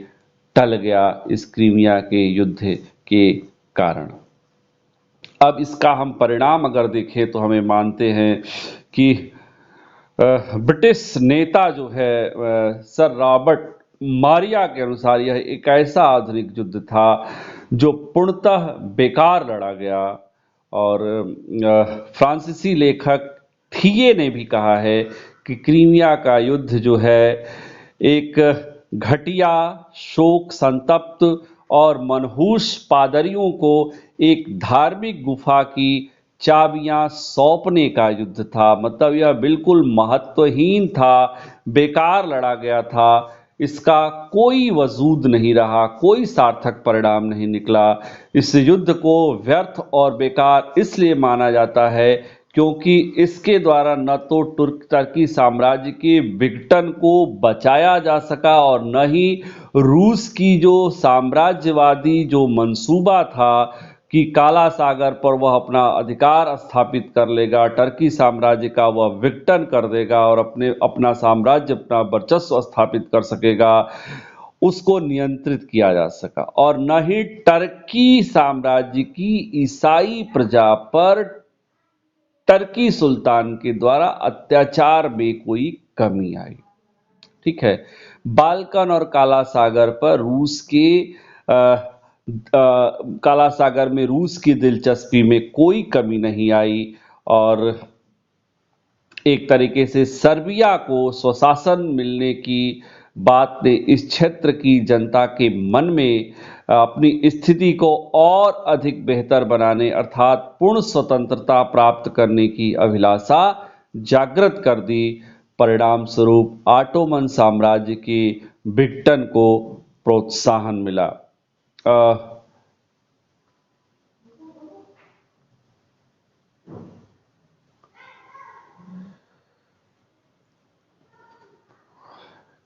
टल गया इस क्रीमिया के युद्ध के कारण। अब इसका हम परिणाम अगर देखें तो हमें मानते हैं कि ब्रिटिश नेता जो है सर रॉबर्ट मारिया के अनुसार यह एक ऐसा आधुनिक युद्ध था जो पूर्णतः बेकार लड़ा गया। और फ्रांसीसी लेखक थिये ने भी कहा है कि क्रीमिया का युद्ध जो है एक घटिया, शोक संतप्त और मनहूस पादरियों को एक धार्मिक गुफा की चाबियां सौंपने का युद्ध था। मतलब यह बिल्कुल महत्वहीन था, बेकार लड़ा गया था, इसका कोई वजूद नहीं रहा, कोई सार्थक परिणाम नहीं निकला। इस युद्ध को व्यर्थ और बेकार इसलिए माना जाता है क्योंकि इसके द्वारा न तो टर्की साम्राज्य के विघटन को बचाया जा सका और न ही रूस की जो साम्राज्यवादी जो मंसूबा था कि काला सागर पर वह अपना अधिकार स्थापित कर लेगा, टर्की साम्राज्य का वह विघटन कर देगा और अपना साम्राज्य, अपना वर्चस्व स्थापित कर सकेगा, उसको नियंत्रित किया जा सका। और न ही टर्की साम्राज्य की ईसाई प्रजा पर टर्की सुल्तान के द्वारा अत्याचार में कोई कमी आई। ठीक है, बाल्कन और काला सागर पर रूस के काला सागर में रूस की दिलचस्पी में कोई कमी नहीं आई और एक तरीके से सर्बिया को स्वशासन मिलने की बात ने इस क्षेत्र की जनता के मन में अपनी स्थिति को और अधिक बेहतर बनाने अर्थात पूर्ण स्वतंत्रता प्राप्त करने की अभिलाषा जागृत कर दी। परिणाम स्वरूप ऑटोमन साम्राज्य के विघटन को प्रोत्साहन मिला।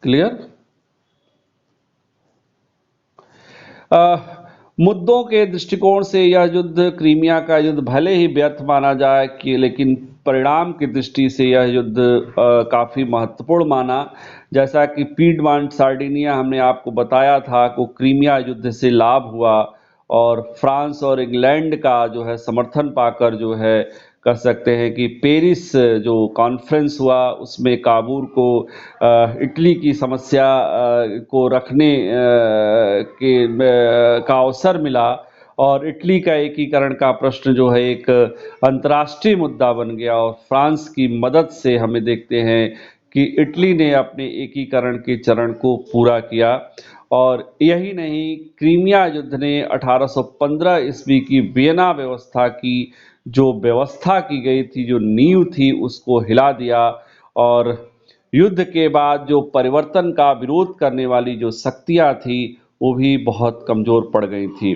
क्लियर? अ, मुद्दों के दृष्टिकोण से यह युद्ध, क्रीमिया का युद्ध, भले ही व्यर्थ माना जाए कि, लेकिन परिणाम की दृष्टि से यह युद्ध काफ़ी महत्वपूर्ण माना। जैसा कि पीडमॉन्ट सार्डिनिया हमने आपको बताया था को क्रीमिया युद्ध से लाभ हुआ, और फ्रांस और इंग्लैंड का जो है समर्थन पाकर जो है कह सकते हैं कि पेरिस जो कॉन्फ्रेंस हुआ उसमें काबूल को इटली की समस्या को रखने का अवसर मिला, और इटली का एकीकरण का प्रश्न जो है एक अंतर्राष्ट्रीय मुद्दा बन गया। और फ्रांस की मदद से हमें देखते हैं कि इटली ने अपने एकीकरण के चरण को पूरा किया। और यही नहीं, क्रीमिया युद्ध ने 1815 ईस्वी की वियना व्यवस्था की जो व्यवस्था की गई थी, जो नींव थी, उसको हिला दिया। और युद्ध के बाद जो परिवर्तन का विरोध करने वाली जो शक्तियां थी वो भी बहुत कमजोर पड़ गई थी।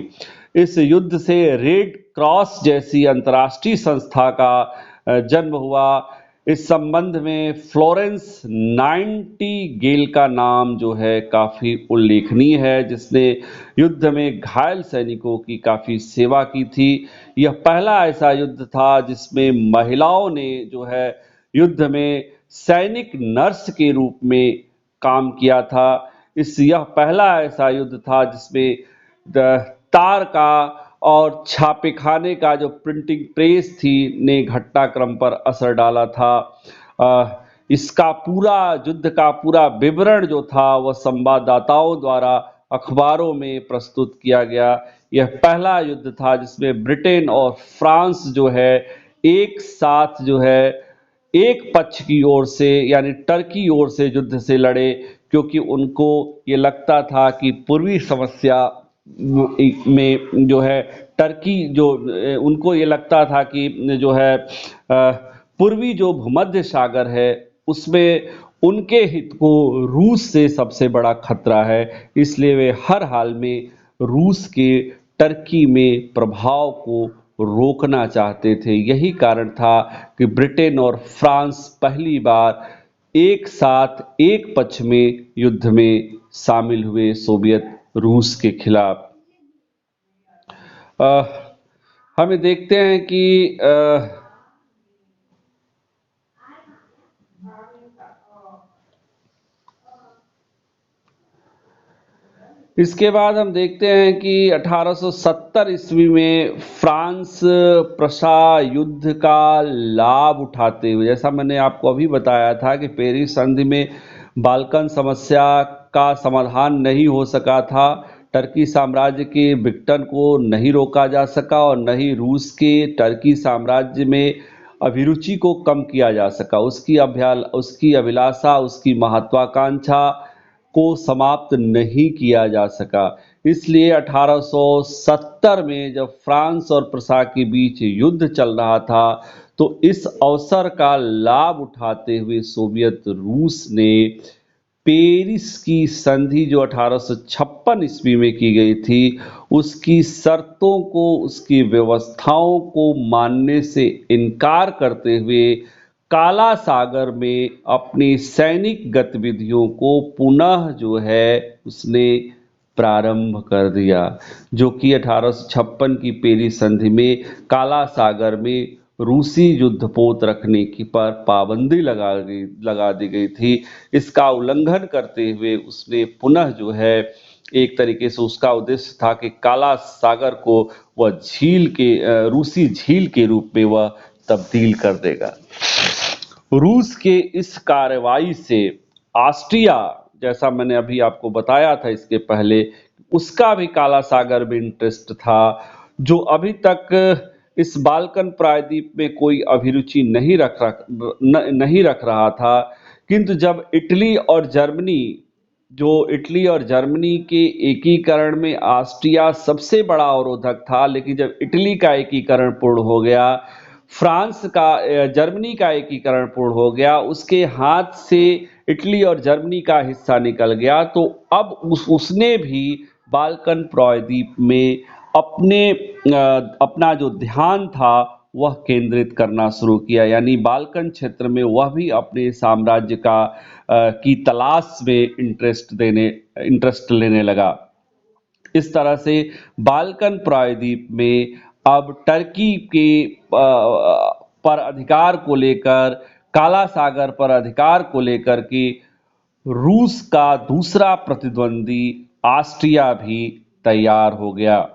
इस युद्ध से रेड क्रॉस जैसी अंतर्राष्ट्रीय संस्था का जन्म हुआ। इस संबंध में फ्लोरेंस नाइटिंगेल का नाम जो है काफी उल्लेखनीय है, जिसने युद्ध में घायल सैनिकों की काफी सेवा की थी। यह पहला ऐसा युद्ध था जिसमें महिलाओं ने जो है युद्ध में सैनिक नर्स के रूप में काम किया था। यह पहला ऐसा युद्ध था जिसमें तार का और छापेखाने का जो प्रिंटिंग प्रेस थी ने घटनाक्रम पर असर डाला था। इसका पूरा युद्ध का पूरा विवरण जो था वह संवाददाताओं द्वारा अखबारों में प्रस्तुत किया गया। यह पहला युद्ध था जिसमें ब्रिटेन और फ्रांस जो है एक साथ जो है एक पक्ष की ओर से यानी टर्की ओर से युद्ध से लड़े, क्योंकि उनको ये लगता था कि पूर्वी समस्या में जो है टर्की जो उनको ये लगता था कि जो है पूर्वी जो भूमध्य सागर है उसमें उनके हित को रूस से सबसे बड़ा खतरा है। इसलिए वे हर हाल में रूस के टर्की में प्रभाव को रोकना चाहते थे। यही कारण था कि ब्रिटेन और फ्रांस पहली बार एक साथ एक पक्ष में युद्ध में शामिल हुए सोवियत रूस के खिलाफ। हमें देखते हैं कि इसके बाद हम देखते हैं कि 1870 ईस्वी में फ्रांस प्रशा युद्ध का लाभ उठाते हुए, जैसा मैंने आपको अभी बताया था कि पेरिस संधि में बाल्कन समस्या का समाधान नहीं हो सका था, टर्की साम्राज्य के विघटन को नहीं रोका जा सका और न ही रूस के टर्की साम्राज्य में अभिरुचि को कम किया जा सका। उसकी अभिलाषा, उसकी महत्वाकांक्षा को समाप्त नहीं किया जा सका। इसलिए 1870 में जब फ्रांस और प्रशा के बीच युद्ध चल रहा था तो इस अवसर का लाभ उठाते हुए सोवियत रूस ने पेरिस की संधि जो 1856 ईस्वी में की गई थी उसकी शर्तों को, उसकी व्यवस्थाओं को मानने से इनकार करते हुए काला सागर में अपनी सैनिक गतिविधियों को पुनः जो है उसने प्रारंभ कर दिया, जो कि 1856 की पेरिस संधि में काला सागर में रूसी युद्धपोत रखने की पर पाबंदी लगा दी गई थी। इसका उल्लंघन करते हुए उसने पुनः जो है एक तरीके से उसका उद्देश्य था कि काला सागर को वह रूसी झील के रूप में वह तब्दील कर देगा। रूस के इस कार्रवाई से ऑस्ट्रिया, जैसा मैंने अभी आपको बताया था इसके पहले, उसका भी काला सागर में इंटरेस्ट था, जो अभी तक इस बाल्कन प्रायद्वीप में कोई अभिरुचि नहीं रख रहा था। किंतु जब इटली और जर्मनी के एकीकरण में ऑस्ट्रिया सबसे बड़ा अवरोधक था, लेकिन जब इटली का एकीकरण पूर्ण हो गया, जर्मनी का एकीकरण पूर्ण हो गया, उसके हाथ से इटली और जर्मनी का हिस्सा निकल गया, तो अब उसने भी बाल्कन प्रायद्वीप में अपना जो ध्यान था वह केंद्रित करना शुरू किया। यानी बाल्कन क्षेत्र में वह भी अपने साम्राज्य की तलाश में इंटरेस्ट लेने लगा। इस तरह से बाल्कन प्रायद्वीप में अब टर्की के पर अधिकार को लेकर, काला सागर पर अधिकार को लेकर के रूस का दूसरा प्रतिद्वंदी ऑस्ट्रिया भी तैयार हो गया।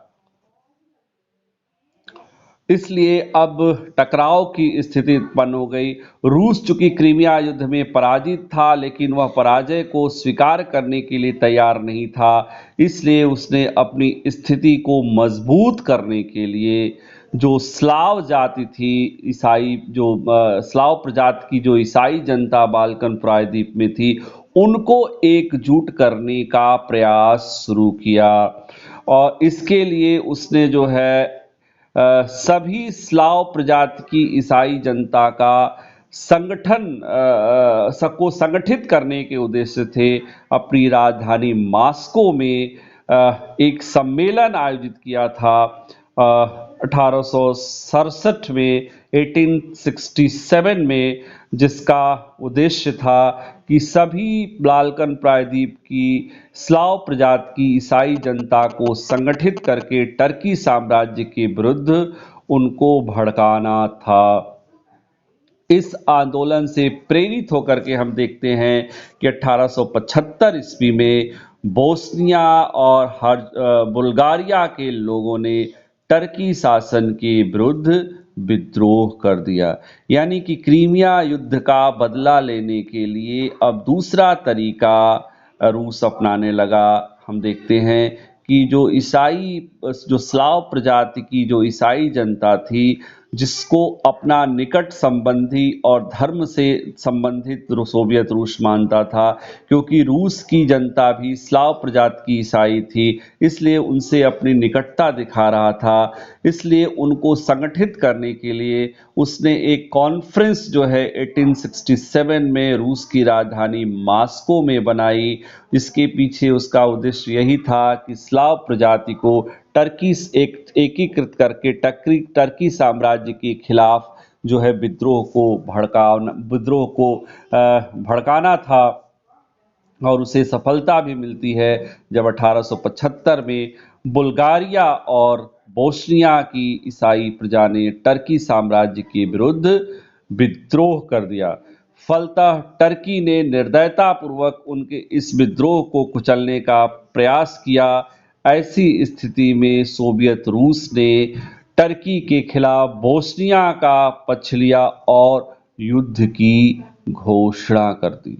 इसलिए अब टकराव की स्थिति उत्पन्न हो गई। रूस चूंकि क्रीमिया युद्ध में पराजित था, लेकिन वह पराजय को स्वीकार करने के लिए तैयार नहीं था। इसलिए उसने अपनी स्थिति को मजबूत करने के लिए जो स्लाव जाति थी, ईसाई जो स्लाव प्रजाति की जो ईसाई जनता बाल्कन प्रायद्वीप में थी, उनको एकजुट करने का प्रयास शुरू किया। और इसके लिए उसने जो है सभी स्लाव प्रजाति की ईसाई जनता का संगठन सबको संगठित करने के उद्देश्य थे अपनी राजधानी मॉस्को में एक सम्मेलन आयोजित किया था 1867 में, 1867 में, जिसका उद्देश्य था कि सभी बाल्कन प्रायद्वीप की स्लाव प्रजाति की ईसाई जनता को संगठित करके टर्की साम्राज्य के विरुद्ध उनको भड़काना था। इस आंदोलन से प्रेरित होकर के हम देखते हैं कि 1875 ईस्वी में बोस्निया और बुल्गारिया के लोगों ने टर्की शासन के विरुद्ध विद्रोह कर दिया। यानी कि क्रीमिया युद्ध का बदला लेने के लिए अब दूसरा तरीका रूस अपनाने लगा। हम देखते हैं कि जो स्लाव प्रजाति की जो ईसाई जनता थी, जिसको अपना निकट संबंधी और धर्म से संबंधित सोवियत रूस मानता था, क्योंकि रूस की जनता भी स्लाव प्रजाति की ईसाई थी, इसलिए उनसे अपनी निकटता दिखा रहा था। इसलिए उनको संगठित करने के लिए उसने एक कॉन्फ्रेंस जो है 1867 में रूस की राजधानी मॉस्को में बनाई। इसके पीछे उसका उद्देश्य यही था कि स्लाव प्रजाति को टर्की एकीकृत करके टर्की साम्राज्य के खिलाफ जो है विद्रोह को भड़काना था। और उसे सफलता भी मिलती है जब 1875 में बुल्गारिया और बोस्निया की ईसाई प्रजा ने टर्की साम्राज्य के विरुद्ध विद्रोह कर दिया। फलतः टर्की ने निर्दयतापूर्वक उनके इस विद्रोह को कुचलने का प्रयास किया। ऐसी स्थिति में सोवियत रूस ने टर्की के खिलाफ बोस्निया का पक्ष लिया और युद्ध की घोषणा कर दी।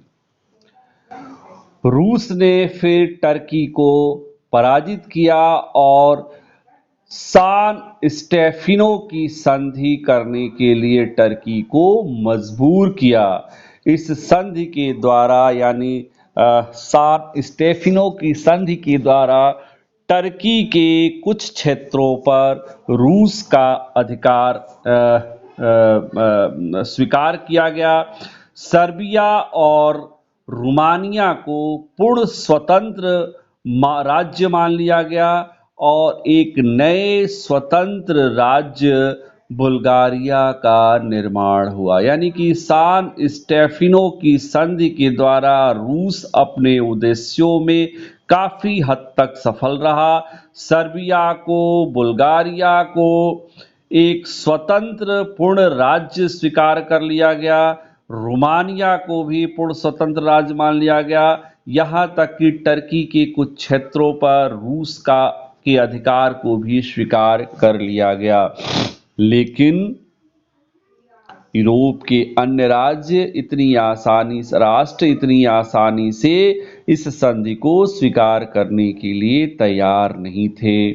रूस ने फिर टर्की को पराजित किया और सान स्टेफिनो की संधि करने के लिए टर्की को मजबूर किया। इस संधि के द्वारा, यानी सान स्टेफिनो की संधि के द्वारा टर्की के कुछ क्षेत्रों पर रूस का अधिकार स्वीकार किया गया। सर्बिया और रोमानिया को पूर्ण स्वतंत्र राज्य मान लिया गया और एक नए स्वतंत्र राज्य बुल्गारिया का निर्माण हुआ। यानी कि सान स्टेफिनो की संधि के द्वारा रूस अपने उद्देश्यों में काफी हद तक सफल रहा। सर्बिया को, बुल्गारिया को एक स्वतंत्र पूर्ण राज्य स्वीकार कर लिया गया। रोमानिया को भी पूर्ण स्वतंत्र राज्य मान लिया गया। यहाँ तक कि टर्की के कुछ क्षेत्रों पर रूस के अधिकार को भी स्वीकार कर लिया गया। लेकिन यूरोप के अन्य राष्ट्र इतनी आसानी से इस संधि को स्वीकार करने के लिए तैयार नहीं थे।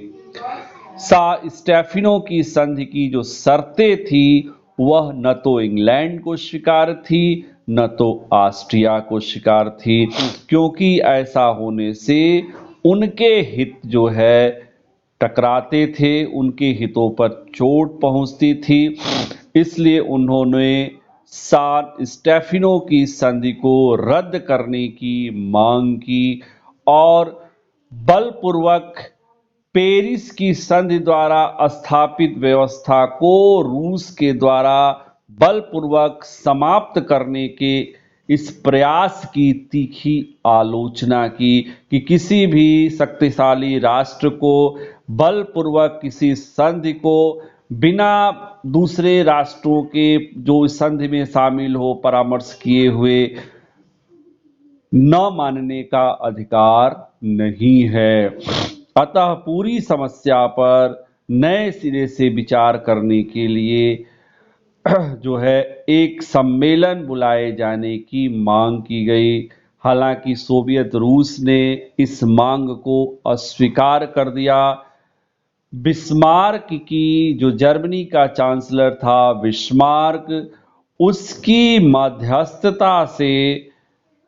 स्टेफिनो की संधि की जो शर्तें थी वह न तो इंग्लैंड को स्वीकार थी न तो ऑस्ट्रिया को स्वीकार थी, क्योंकि ऐसा होने से उनके हित जो है टकराते थे, उनके हितों पर चोट पहुंचती थी। इसलिए उन्होंने सान स्टेफिनो की संधि को रद्द करने की मांग की और बलपूर्वक पेरिस की संधि द्वारा स्थापित व्यवस्था को रूस के द्वारा बलपूर्वक समाप्त करने के इस प्रयास की तीखी आलोचना की कि किसी भी शक्तिशाली राष्ट्र को बलपूर्वक किसी संधि को बिना दूसरे राष्ट्रों के जो इस संधि में शामिल हो परामर्श किए हुए न मानने का अधिकार नहीं है। अतः पूरी समस्या पर नए सिरे से विचार करने के लिए जो है एक सम्मेलन बुलाए जाने की मांग की गई। हालांकि सोवियत रूस ने इस मांग को अस्वीकार कर दिया। बिस्मार्क की जो जर्मनी का चांसलर था बिस्मार्क, उसकी मध्यस्थता से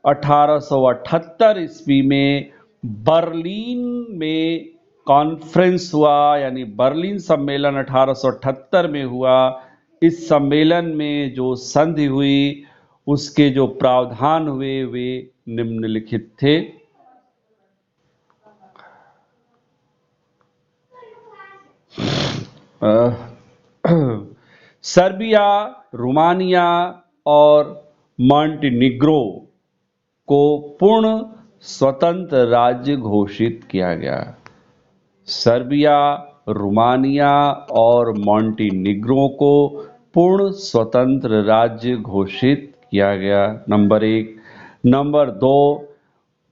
1878 ईस्वी में बर्लिन में कॉन्फ्रेंस हुआ, यानी बर्लिन सम्मेलन 1878 में हुआ। इस सम्मेलन में जो संधि हुई उसके जो प्रावधान हुए वे निम्नलिखित थे। सर्बिया, रोमानिया और मॉन्टेनिग्रो को पूर्ण स्वतंत्र राज्य घोषित किया गया। सर्बिया, रोमानिया और मॉन्टेनिग्रो को पूर्ण स्वतंत्र राज्य घोषित किया गया, नंबर 1। नंबर 2,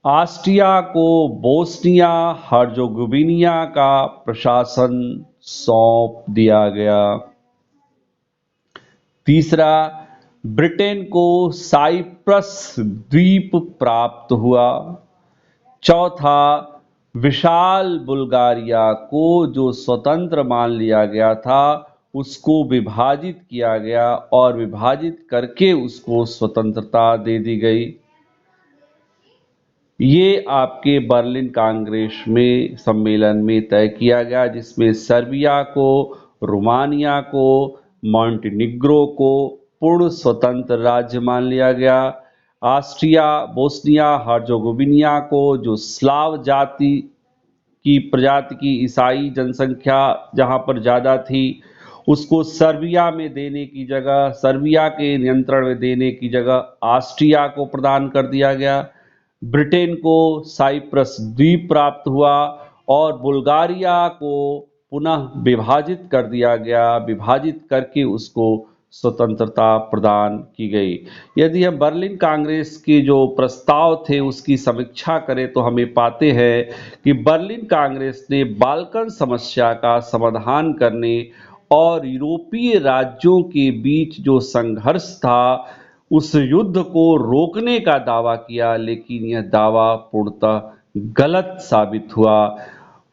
ऑस्ट्रिया को बोस्निया हर्जेगोविना का प्रशासन सौंप दिया गया। तीसरा, ब्रिटेन को साइप्रस द्वीप प्राप्त हुआ। चौथा, विशाल बुल्गारिया को जो स्वतंत्र मान लिया गया था उसको विभाजित किया गया और विभाजित करके उसको स्वतंत्रता दे दी गई। ये आपके बर्लिन कांग्रेस में सम्मेलन में तय किया गया, जिसमें सर्बिया को, रोमानिया को, मॉन्टेनिग्रो को पूर्ण स्वतंत्र राज्य मान लिया गया। ऑस्ट्रिया, बोस्निया हर्जेगोविना को जो स्लाव जाति की प्रजाति की ईसाई जनसंख्या जहां पर ज्यादा थी उसको सर्बिया में देने की जगह, सर्बिया के नियंत्रण में देने की जगह ऑस्ट्रिया को प्रदान कर दिया गया। ब्रिटेन को साइप्रस द्वीप प्राप्त हुआ और बुल्गारिया को पुनः विभाजित कर दिया गया, विभाजित करके उसको स्वतंत्रता प्रदान की गई। यदि हम बर्लिन कांग्रेस के जो प्रस्ताव थे उसकी समीक्षा करें तो हमें पाते हैं कि बर्लिन कांग्रेस ने बाल्कन समस्या का समाधान करने और यूरोपीय राज्यों के बीच जो संघर्ष था उस युद्ध को रोकने का दावा किया, लेकिन यह दावा पूर्णतः गलत साबित हुआ।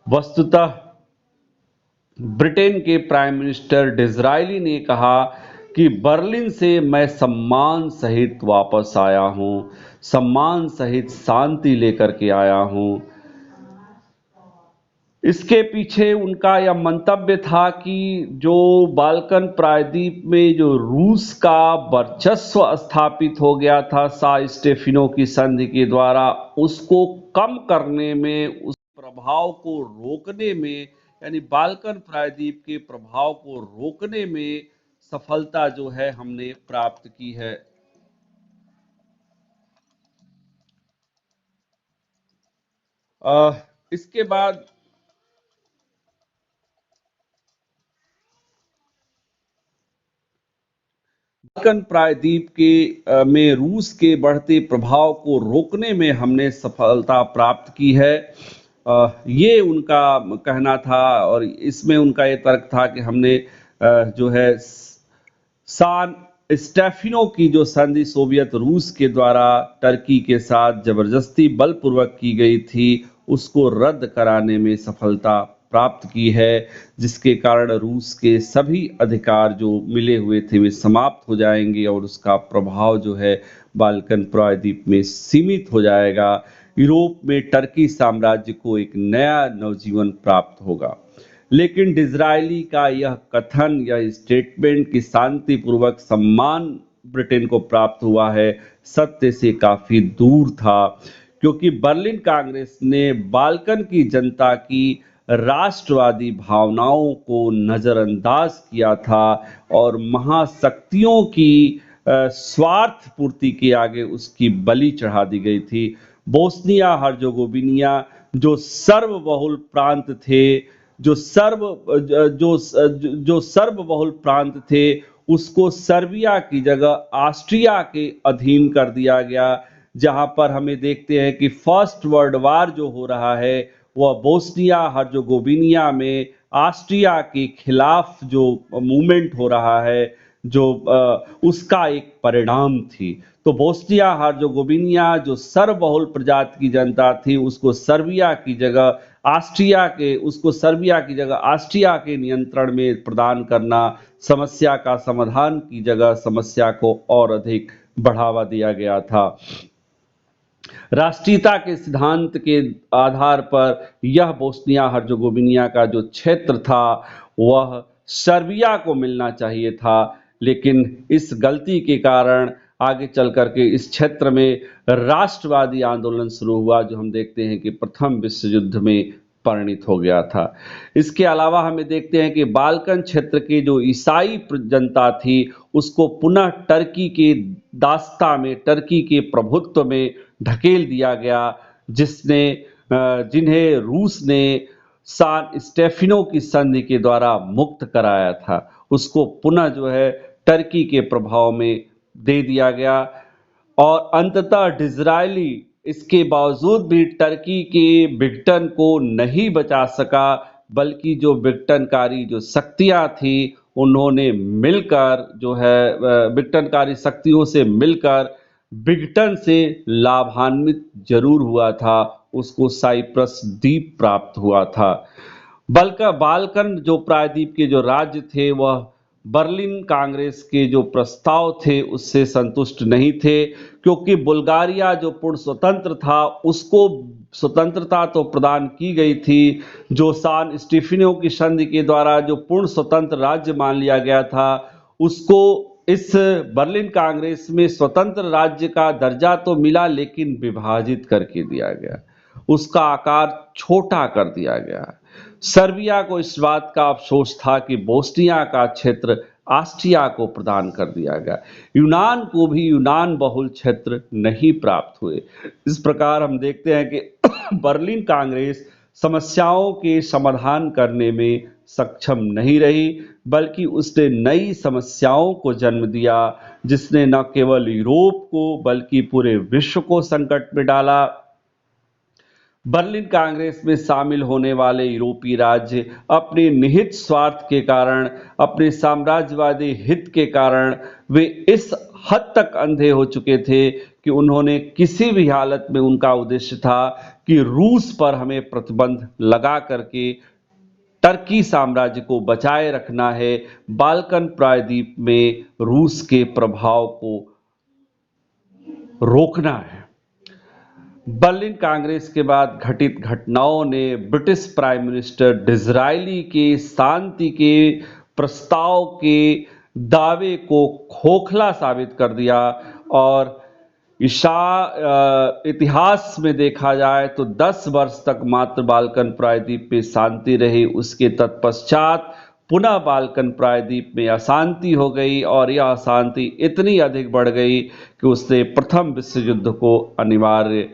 वस्तुतः ब्रिटेन के प्राइम मिनिस्टर डिज़रायली ने कहा कि बर्लिन से मैं सम्मान सहित वापस आया हूं, सम्मान सहित शांति लेकर के आया हूं। इसके पीछे उनका यह मंतव्य था कि जो बाल्कन प्रायद्वीप में जो रूस का वर्चस्व स्थापित हो गया था सान स्टेफनो की संधि के द्वारा, उसको कम करने में, उस प्रभाव को रोकने में, यानी बाल्कन प्रायद्वीप के प्रभाव को रोकने में सफलता जो है हमने प्राप्त की है। इसके बाद बाल्कन प्रायद्वीप के में रूस के बढ़ते प्रभाव को रोकने में हमने सफलता प्राप्त की है, ये उनका कहना था। और इसमें उनका ये तर्क था कि हमने जो है सान स्टेफिनो की जो संधि सोवियत रूस के द्वारा टर्की के साथ जबरदस्ती बलपूर्वक की गई थी उसको रद्द कराने में सफलता प्राप्त की है, जिसके कारण रूस के सभी अधिकार जो मिले हुए थे वे समाप्त हो जाएंगे और उसका प्रभाव जो है बाल्कन प्रायद्वीप में सीमित हो जाएगा। यूरोप में टर्की साम्राज्य को एक नया नवजीवन प्राप्त होगा। लेकिन डिज़रायली का यह कथन, यह स्टेटमेंट कि शांतिपूर्वक सम्मान ब्रिटेन को प्राप्त हुआ है, सत्य से काफी दूर था, क्योंकि बर्लिन कांग्रेस ने बाल्कन की जनता की राष्ट्रवादी भावनाओं को नजरअंदाज किया था और महाशक्तियों की स्वार्थ पूर्ति के आगे उसकी बलि चढ़ा दी गई थी। बोस्निया हर्जोगोविनिया जो सर्वबहुल प्रांत थे, जो सर्वबहुल प्रांत थे, उसको सर्बिया की जगह ऑस्ट्रिया के अधीन कर दिया गया। जहां पर हमें देखते हैं कि फर्स्ट वर्ल्ड वार जो हो रहा है वह बोस्निया हर्जोगोविनिया में ऑस्ट्रिया के खिलाफ जो मूवमेंट हो रहा है, जो उसका एक परिणाम थी। तो बोस्निया हर्जोगोविनिया जो सर्वबहुल प्रजाति की जनता थी, उसको सर्बिया की जगह ऑस्ट्रिया के नियंत्रण में प्रदान करना, समस्या का समाधान की जगह समस्या को और अधिक बढ़ावा दिया गया था। राष्ट्रीयता के सिद्धांत के आधार पर यह बोस्निया हर्जोगोविनिया का जो क्षेत्र था वह सर्बिया को मिलना चाहिए था, लेकिन इस गलती के कारण आगे चल करके इस क्षेत्र में राष्ट्रवादी आंदोलन शुरू हुआ, जो हम देखते हैं कि प्रथम विश्व युद्ध में परिणित हो गया था। इसके अलावा हमें देखते हैं कि बाल्कन क्षेत्र की जो ईसाई जनता थी उसको पुनः टर्की के दास्ता में, टर्की के प्रभुत्व में ढकेल दिया गया, जिन्हें रूस ने सान स्टेफिनो की संधि के द्वारा मुक्त कराया था, उसको पुनः जो है टर्की के प्रभाव में दे दिया गया। और अंततः डिज़रायली इसके बावजूद भी टर्की के विघटन को नहीं बचा सका, बल्कि जो विघटनकारी जो शक्तियां थी उन्होंने मिलकर जो है विघटनकारी शक्तियों से मिलकर विघटन से लाभान्वित जरूर हुआ था, उसको साइप्रस द्वीप प्राप्त हुआ था। बाल्कन जो प्रायद्वीप के जो राज्य थे वह बर्लिन कांग्रेस के जो प्रस्ताव थे उससे संतुष्ट नहीं थे, क्योंकि बुल्गारिया जो पूर्ण स्वतंत्र था उसको स्वतंत्रता तो प्रदान की गई थी, जो सान स्टीफेनो की संधि के द्वारा जो पूर्ण स्वतंत्र राज्य मान लिया गया था, उसको इस बर्लिन कांग्रेस में स्वतंत्र राज्य का दर्जा तो मिला, लेकिन विभाजित करके दिया गया, उसका आकार छोटा कर दिया गया। सर्बिया को इस बात का अफसोस था कि बोस्निया का क्षेत्र ऑस्ट्रिया को प्रदान कर दिया गया। यूनान को भी यूनान बहुल क्षेत्र नहीं प्राप्त हुए। इस प्रकार हम देखते हैं कि बर्लिन कांग्रेस समस्याओं के समाधान करने में सक्षम नहीं रही, बल्कि उसने नई समस्याओं को जन्म दिया, जिसने न केवल यूरोप को बल्कि पूरे विश्व को संकट में डाला। बर्लिन कांग्रेस में शामिल होने वाले यूरोपीय राज्य अपने निहित स्वार्थ के कारण, अपने साम्राज्यवादी हित के कारण वे इस हद तक अंधे हो चुके थे कि उन्होंने किसी भी हालत में, उनका उद्देश्य था कि रूस पर हमें प्रतिबंध लगा करके टर्की साम्राज्य को बचाए रखना है, बाल्कन प्रायद्वीप में रूस के प्रभाव को रोकना है। बर्लिन कांग्रेस के बाद घटित घटनाओं ने ब्रिटिश प्राइम मिनिस्टर डिज़रायली के शांति के प्रस्ताव के दावे को खोखला साबित कर दिया, और इतिहास में देखा जाए तो 10 वर्ष तक मात्र बाल्कन प्रायद्वीप में शांति रही। उसके तत्पश्चात पुनः बाल्कन प्रायद्वीप में अशांति हो गई, और यह अशांति इतनी अधिक बढ़ गई कि उसने प्रथम विश्व युद्ध को अनिवार्य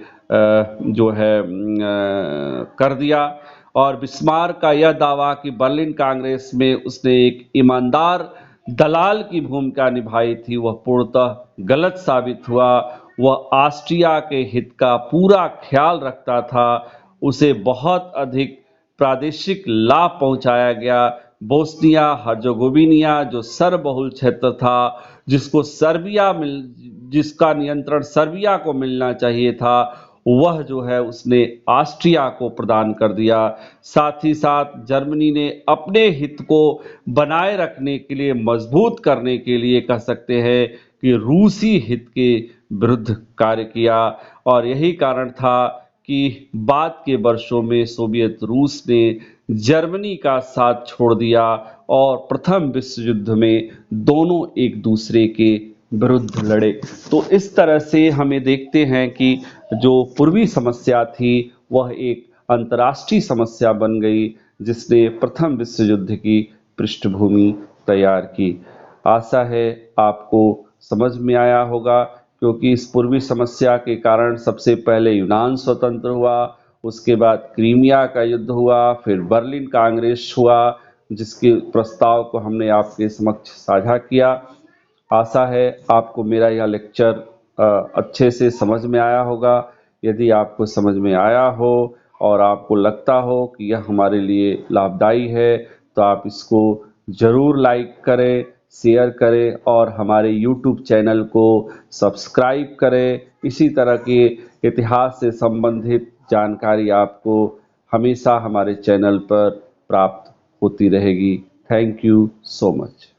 कर दिया। और बिस्मार्क का यह दावा कि बर्लिन कांग्रेस में उसने एक ईमानदार दलाल की भूमिका निभाई थी, वह पूर्णतः गलत साबित हुआ। वह ऑस्ट्रिया के हित का पूरा ख्याल रखता था, उसे बहुत अधिक प्रादेशिक लाभ पहुंचाया गया। बोस्निया हर्जोगोविनिया जो सर्वबहुल क्षेत्र था, जिसका नियंत्रण सर्बिया को मिलना चाहिए था, वह जो है उसने ऑस्ट्रिया को प्रदान कर दिया। साथ ही साथ जर्मनी ने अपने हित को बनाए रखने के लिए, मजबूत करने के लिए कह सकते हैं कि रूसी हित के विरुद्ध कार्य किया, और यही कारण था कि बाद के वर्षों में सोवियत रूस ने जर्मनी का साथ छोड़ दिया, और प्रथम विश्व युद्ध में दोनों एक दूसरे के विरुद्ध लड़े। तो इस तरह से हमें देखते हैं कि जो पूर्वी समस्या थी वह एक अंतर्राष्ट्रीय समस्या बन गई, जिसने प्रथम विश्व युद्ध की पृष्ठभूमि तैयार की। आशा है आपको समझ में आया होगा, क्योंकि इस पूर्वी समस्या के कारण सबसे पहले यूनान स्वतंत्र हुआ, उसके बाद क्रीमिया का युद्ध हुआ, फिर बर्लिन कांग्रेस हुआ, जिसके प्रस्ताव को हमने आपके समक्ष साझा किया। आशा है आपको मेरा यह लेक्चर अच्छे से समझ में आया होगा। यदि आपको समझ में आया हो और आपको लगता हो कि यह हमारे लिए लाभदायी है, तो आप इसको ज़रूर लाइक करें, शेयर करें और हमारे यूट्यूब चैनल को सब्सक्राइब करें। इसी तरह के इतिहास से संबंधित जानकारी आपको हमेशा हमारे चैनल पर प्राप्त होती रहेगी। Thank you so much.